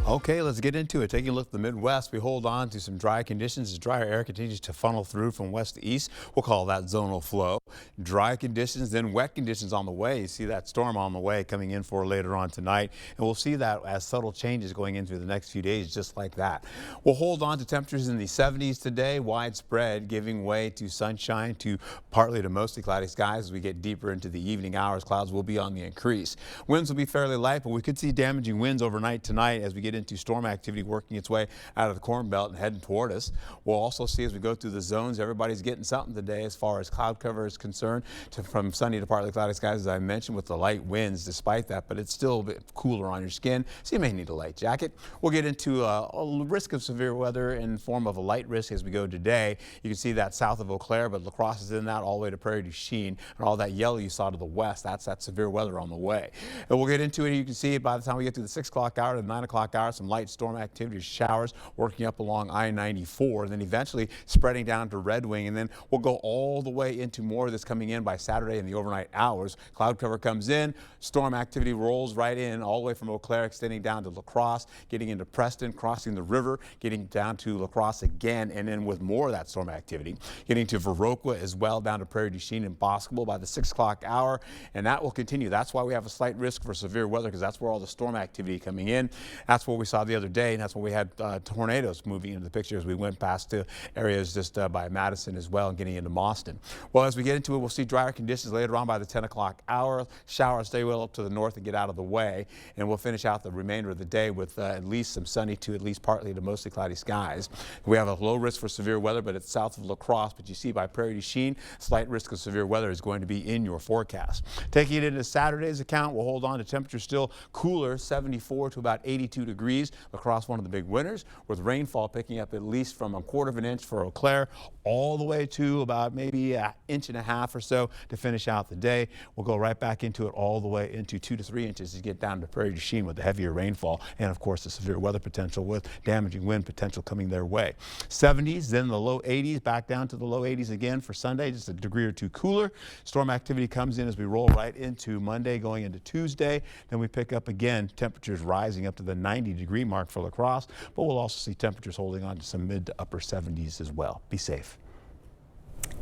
Okay, let's get into it. Taking a look at the Midwest, we hold on to some dry conditions as drier air continues to funnel through from west to east. We'll call that zonal flow. Dry conditions, then wet conditions on the way. You see that storm on the way coming in for later on tonight. And we'll see that as subtle changes going into the next few days, just like that. We'll hold on to temperatures in the 70s today, widespread, giving way to sunshine to partly to mostly cloudy skies as we get deeper into the evening hours. Clouds will be on the increase. Winds will be fairly light, but we could see damaging winds overnight tonight as we get into storm activity working its way out of the Corn Belt and heading toward us. We'll also see as we go through the zones, everybody's getting something today as far as cloud cover is concerned, from sunny to partly cloudy skies, as I mentioned, with the light winds despite that, but it's still a bit cooler on your skin, so you may need a light jacket. We'll get into a risk of severe weather in the form of a light risk as we go today. You can see that south of Eau Claire, but La Crosse is in that all the way to Prairie du Chien, and all that yellow you saw to the west, that's that severe weather on the way. And we'll get into it. You can see by the time we get to the 6 o'clock hour to the 9 o'clock hour, some light storm activity, showers working up along I-94, and then eventually spreading down to Red Wing, and then we'll go all the way into more of this coming in by Saturday in the overnight hours. Cloud cover comes in, storm activity rolls right in all the way from Eau Claire, extending down to La Crosse, getting into Preston, crossing the river, getting down to La Crosse again, and then with more of that storm activity, getting to Viroqua as well, down to Prairie du Chien and Boscobel by the 6 o'clock hour, and that will continue. That's why we have a slight risk for severe weather, because that's where all the storm activity coming in. That's what we saw the other day, and that's when we had tornadoes moving into the picture as we went past to areas just by Madison as well and getting into Mauston. Well, as we get into it, we'll see drier conditions later on by the 10 o'clock hour. Showers stay well up to the north and get out of the way, and we'll finish out the remainder of the day with at least some sunny to at least partly to mostly cloudy skies. We have a low risk for severe weather, but it's south of La Crosse, but you see by Prairie du Chien, slight risk of severe weather is going to be in your forecast. Taking it into Saturday's account, we'll hold on to temperatures still cooler, 74 to about 82 degrees across one of the big winners, with rainfall picking up at least from 1/4 of an inch for Eau Claire all the way to about maybe 1.5 inches or so to finish out the day. We'll go right back into it all the way into 2 to 3 inches to get down to Prairie du Chien with the heavier rainfall and of course the severe weather potential with damaging wind potential coming their way. 70s, then the low 80s, back down to the low 80s again for Sunday, just a degree or two cooler. Storm activity comes in as we roll right into Monday going into Tuesday. Then we pick up again, temperatures rising up to the 90-degree mark for La Crosse, but we'll also see temperatures holding on to some mid to upper 70s as well. Be safe.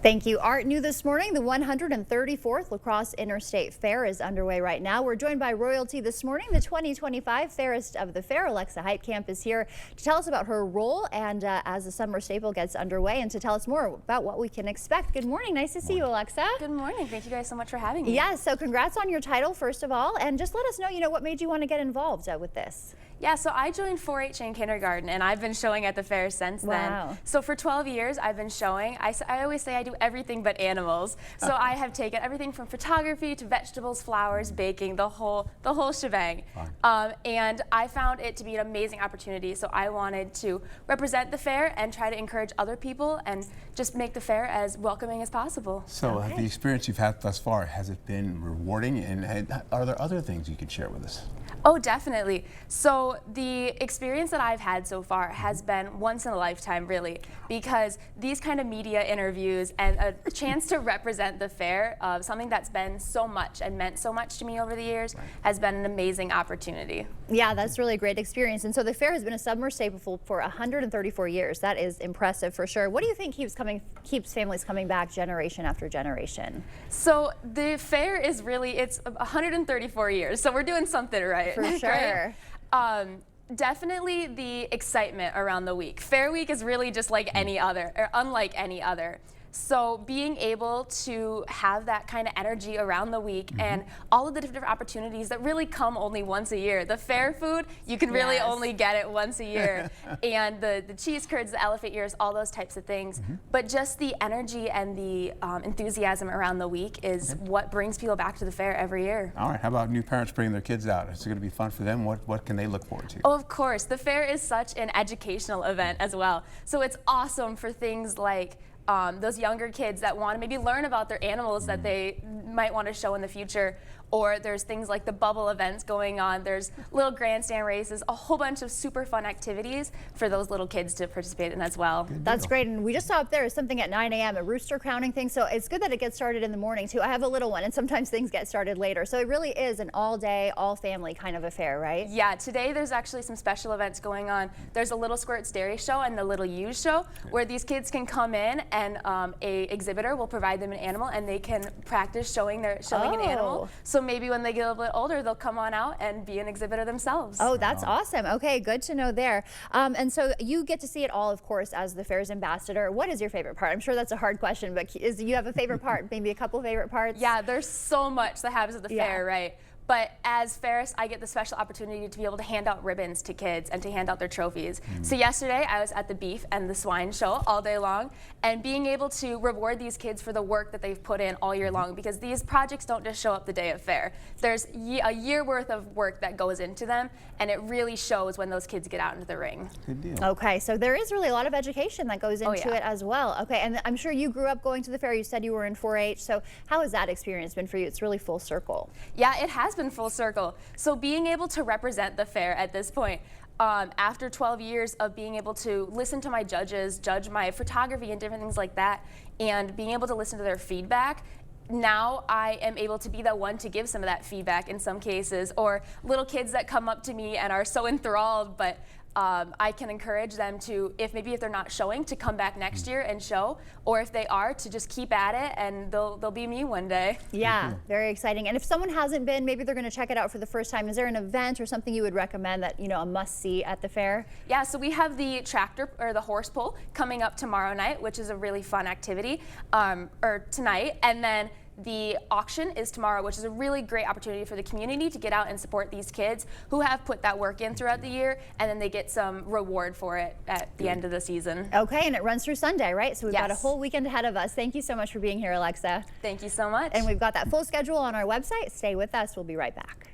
Thank you, Art. New this morning, the 134th La Crosse Interstate Fair is underway right now. We're joined by royalty this morning. The 2025 Fairest of the Fair, Alexa Heitkamp, is here to tell us about her role and as the summer staple gets underway and to tell us more about what we can expect. Good morning. Nice to see you, Alexa. Good morning. Thank you guys so much for having me. Yeah, so congrats on your title, first of all, and just let us know, what made you want to get involved with this? Yeah, so I joined 4-H in kindergarten, and I've been showing at the fair since then. So for 12 years, I've been showing. I always say I do everything but animals. So I have taken everything from photography to vegetables, flowers, baking, the whole shebang. And I found it to be an amazing opportunity. So I wanted to represent the fair and try to encourage other people and just make the fair as welcoming as possible. So the experience you've had thus far, has it been rewarding, and are there other things you could share with us? Oh, definitely. So the experience that I've had so far has been once in a lifetime, really, because these kind of media interviews and a chance to represent the fair, something that's been so much and meant so much to me over the years, has been an amazing opportunity. Yeah, that's really a great experience. And so the fair has been a summer staple for 134 years. That is impressive for sure. What do you think keeps families coming back generation after generation? So the fair is really, it's 134 years, so we're doing something right. For sure. Right? Definitely the excitement around the week. Fair Week is really just like any other, or unlike any other. So being able to have that kind of energy around the week and all of the different opportunities that really come only once a year. The fair food, you can really only get it once a year. And the cheese curds, the elephant ears, all those types of things. But just the energy and the enthusiasm around the week is what brings people back to the fair every year. All right, how about new parents bringing their kids out? Is it going to be fun for them? What can they look forward to? Oh, of course. The fair is such an educational event as well. So it's awesome for things like those younger kids that want to maybe learn about their animals that they might want to show in the future. Or there's things like the bubble events going on. There's little grandstand races, a whole bunch of super fun activities for those little kids to participate in as well. That's great. And we just saw up there something at 9 a.m., a rooster crowning thing. So it's good that it gets started in the morning too. I have a little one and sometimes things get started later. So it really is an all day, all family kind of affair, right? Yeah, today there's actually some special events going on. There's a Little Squirts Dairy Show and the Little Ewes Show where these kids can come in and a exhibitor will provide them an animal and they can practice showing an animal. So maybe when they get a little bit older, they'll come on out and be an exhibitor themselves. Oh, that's awesome. Okay, good to know there. And so you get to see it all, of course, as the fair's ambassador. What is your favorite part? I'm sure that's a hard question, but do you have a favorite part? Maybe a couple favorite parts? Yeah, there's so much that happens at the fair, right? But as fairist, I get the special opportunity to be able to hand out ribbons to kids and to hand out their trophies. So yesterday, I was at the beef and the swine show all day long, and being able to reward these kids for the work that they've put in all year long, because these projects don't just show up the day of fair. There's a year worth of work that goes into them, and it really shows when those kids get out into the ring. Good deal. Okay, so there is really a lot of education that goes into it as well. Okay, and I'm sure you grew up going to the fair. You said you were in 4-H, so how has that experience been for you? It's really full circle. Yeah, it has been full circle. So being able to represent the fair at this point, after 12 years of being able to listen to my judges, judge my photography and different things like that, and being able to listen to their feedback, now I am able to be the one to give some of that feedback in some cases, or little kids that come up to me and are so enthralled, but I can encourage them to, if they're not showing, to come back next year and show, or if they are, to just keep at it and they'll be me one day. Yeah, very exciting. And if someone hasn't been, maybe they're going to check it out for the first time. Is there an event or something you would recommend that, a must-see at the fair? Yeah, so we have the tractor or the horse pull coming up tomorrow night, which is a really fun activity, or tonight, and then the auction is tomorrow, which is a really great opportunity for the community to get out and support these kids who have put that work in throughout the year, and then they get some reward for it at the end of the season. Okay, and it runs through Sunday, right? So we've got a whole weekend ahead of us. Thank you so much for being here, Alexa. Thank you so much. And we've got that full schedule on our website. Stay with us. We'll be right back.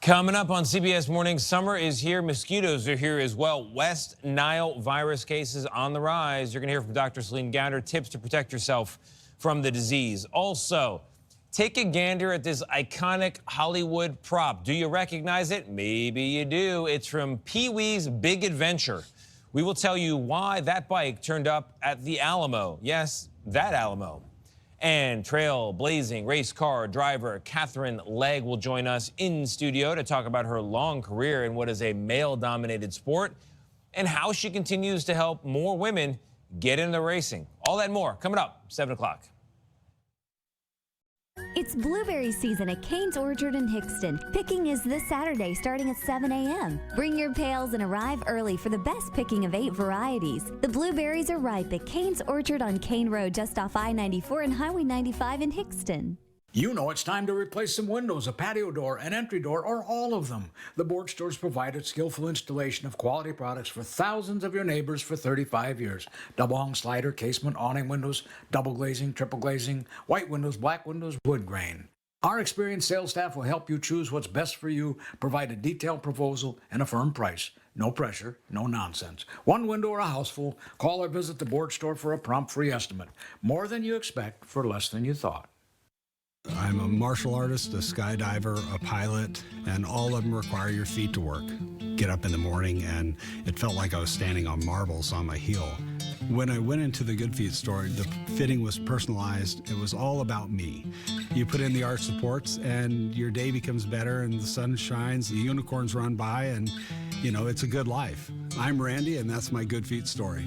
Coming up on CBS Mornings, summer is here. Mosquitoes are here as well. West Nile virus cases on the rise. You're going to hear from Dr. Celine Gounder, tips to protect yourself from the disease. Also, take a gander at this iconic Hollywood prop. Do you recognize it? Maybe you do. It's from Pee-wee's Big Adventure. We will tell you why that bike turned up at the Alamo. Yes, that Alamo. And trailblazing race car driver Katherine Legge will join us in studio to talk about her long career in what is a male-dominated sport and how she continues to help more women get into racing. All that and more coming up, 7 o'clock. It's blueberry season at Cane's Orchard in Hickston. Picking is this Saturday starting at 7 a.m. Bring your pails and arrive early for the best picking of 8 varieties. The blueberries are ripe at Cane's Orchard on Cane Road just off I-94 and Highway 95 in Hickston. You know it's time to replace some windows, a patio door, an entry door, or all of them. The Board Store's provided skillful installation of quality products for thousands of your neighbors for 35 years. Double hung slider, casement, awning windows, double glazing, triple glazing, white windows, black windows, wood grain. Our experienced sales staff will help you choose what's best for you, provide a detailed proposal, and a firm price. No pressure, no nonsense. One window or a house full, call or visit the Board Store for a prompt free estimate. More than you expect for less than you thought. I'm a martial artist, a skydiver, a pilot, and all of them require your feet to work. Get up in the morning and it felt like I was standing on marbles on my heel. When I went into the Good Feet store, the fitting was personalized. It was all about me. You put in the arch supports and your day becomes better and the sun shines, the unicorns run by, and it's a good life. I'm Randy and that's my Good Feet story.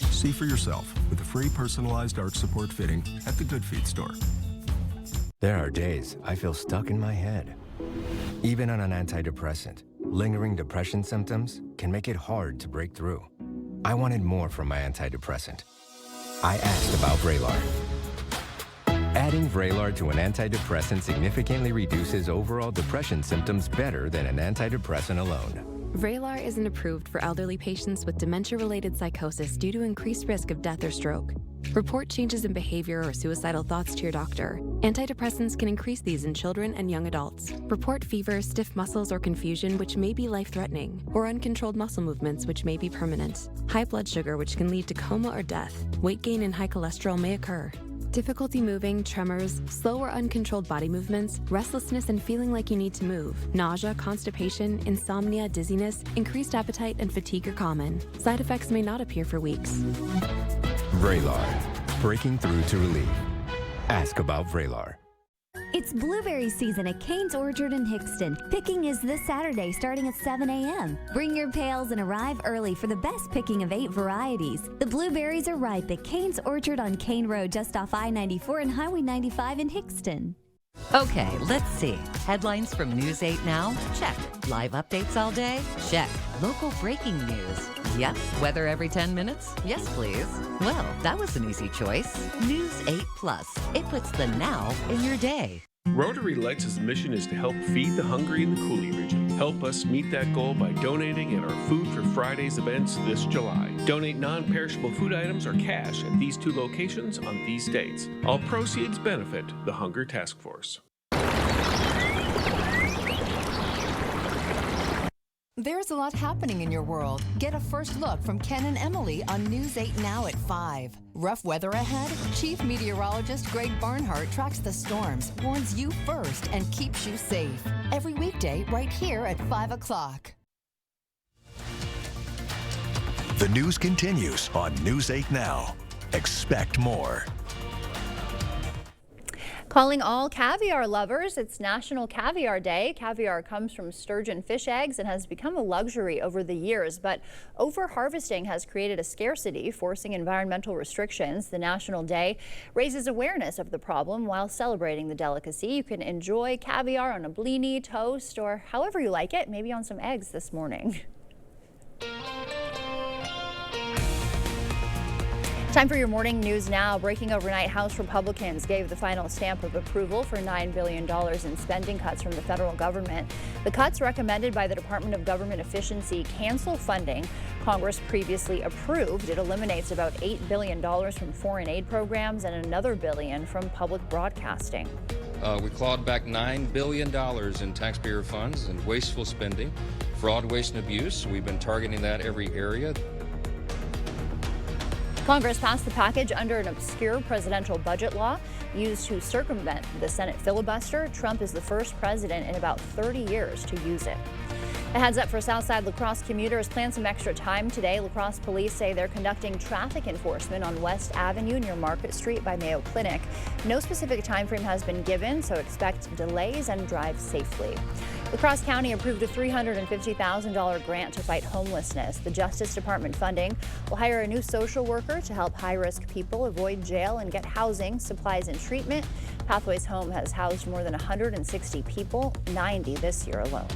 See for yourself with a free personalized arch support fitting at the Good Feet store. There are days I feel stuck in my head. Even on an antidepressant, lingering depression symptoms can make it hard to break through. I wanted more from my antidepressant. I asked about Vraylar. Adding Vraylar to an antidepressant significantly reduces overall depression symptoms better than an antidepressant alone. Vraylar isn't approved for elderly patients with dementia-related psychosis due to increased risk of death or stroke. Report changes in behavior or suicidal thoughts to your doctor. Antidepressants can increase these in children and young adults. Report fever, stiff muscles, or confusion, which may be life-threatening, or uncontrolled muscle movements, which may be permanent. High blood sugar, which can lead to coma or death. Weight gain and high cholesterol may occur. Difficulty moving, tremors, slow or uncontrolled body movements, restlessness and feeling like you need to move, nausea, constipation, insomnia, dizziness, increased appetite, and fatigue are common. Side effects may not appear for weeks. Vraylar, breaking through to relief. Ask about Vraylar. It's blueberry season at Kane's Orchard in Hickston. Picking is this Saturday starting at 7 a.m. Bring your pails and arrive early for the best picking of 8 varieties. The blueberries are ripe at Kane's Orchard on Kane Road just off I-94 and Highway 95 in Hickston. Okay, let's see. Headlines from News 8 Now? Check. Live updates all day? Check. Local breaking news? Yep. Weather every 10 minutes? Yes, please. Well, that was an easy choice. News 8 Plus. It puts the now in your day. Rotary Lights' mission is to help feed the hungry in the Coulee region. Help us meet that goal by donating at our Food for Fridays events this July. Donate non-perishable food items or cash at these 2 locations on these dates. All proceeds benefit the Hunger Task Force. There's a lot happening in your world. Get a first look from Ken and Emily on News 8 Now at 5. Rough weather ahead? Chief Meteorologist Greg Barnhart tracks the storms, warns you first, and keeps you safe. Every weekday right here at 5 o'clock. The news continues on News 8 Now. Expect more. Calling all caviar lovers, it's National Caviar Day. Caviar comes from sturgeon fish eggs and has become a luxury over the years, but over-harvesting has created a scarcity, forcing environmental restrictions. The National Day raises awareness of the problem while celebrating the delicacy. You can enjoy caviar on a blini, toast, or however you like it, maybe on some eggs this morning. Time for your morning news now. Breaking overnight, House Republicans gave the final stamp of approval for $9 billion in spending cuts from the federal government. The cuts recommended by the Department of Government Efficiency cancel funding Congress previously approved. It eliminates about $8 billion from foreign aid programs and another $1 billion from public broadcasting. We clawed back $9 billion in taxpayer funds and wasteful spending, fraud, waste, and abuse. We've been targeting that every area. Congress passed the package under an obscure presidential budget law used to circumvent the Senate filibuster. Trump is the first president in about 30 years to use it. A heads up for Southside La Crosse commuters. Plan some extra time today. La Crosse police say they're conducting traffic enforcement on West Avenue near Market Street by Mayo Clinic. No specific time frame has been given, so expect delays and drive safely. La Crosse County approved a $350,000 grant to fight homelessness. The Justice Department funding will hire a new social worker to help high-risk people avoid jail and get housing, supplies, and treatment. Pathways Home has housed more than 160 people, 90 this year alone.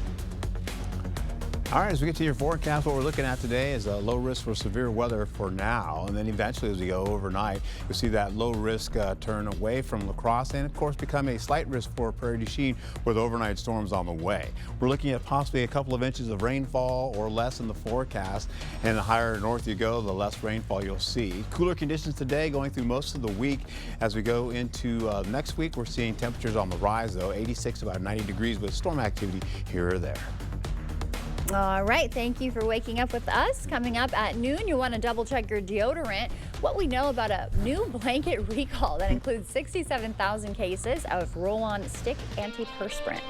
All right, as we get to your forecast, what we're looking at today is a low risk for severe weather for now, and then eventually as we go overnight, you'll see that low risk turn away from La Crosse and of course become a slight risk for Prairie du Chien with overnight storms on the way. We're looking at possibly a couple of inches of rainfall or less in the forecast, and the higher north you go, the less rainfall you'll see. Cooler conditions today going through most of the week. As we go into next week, we're seeing temperatures on the rise though, 86 about 90 degrees with storm activity here or there. All right, thank you for waking up with us. Coming up at noon, you want to double check your deodorant. What we know about a new blanket recall that includes 67,000 cases of roll-on stick antiperspirant.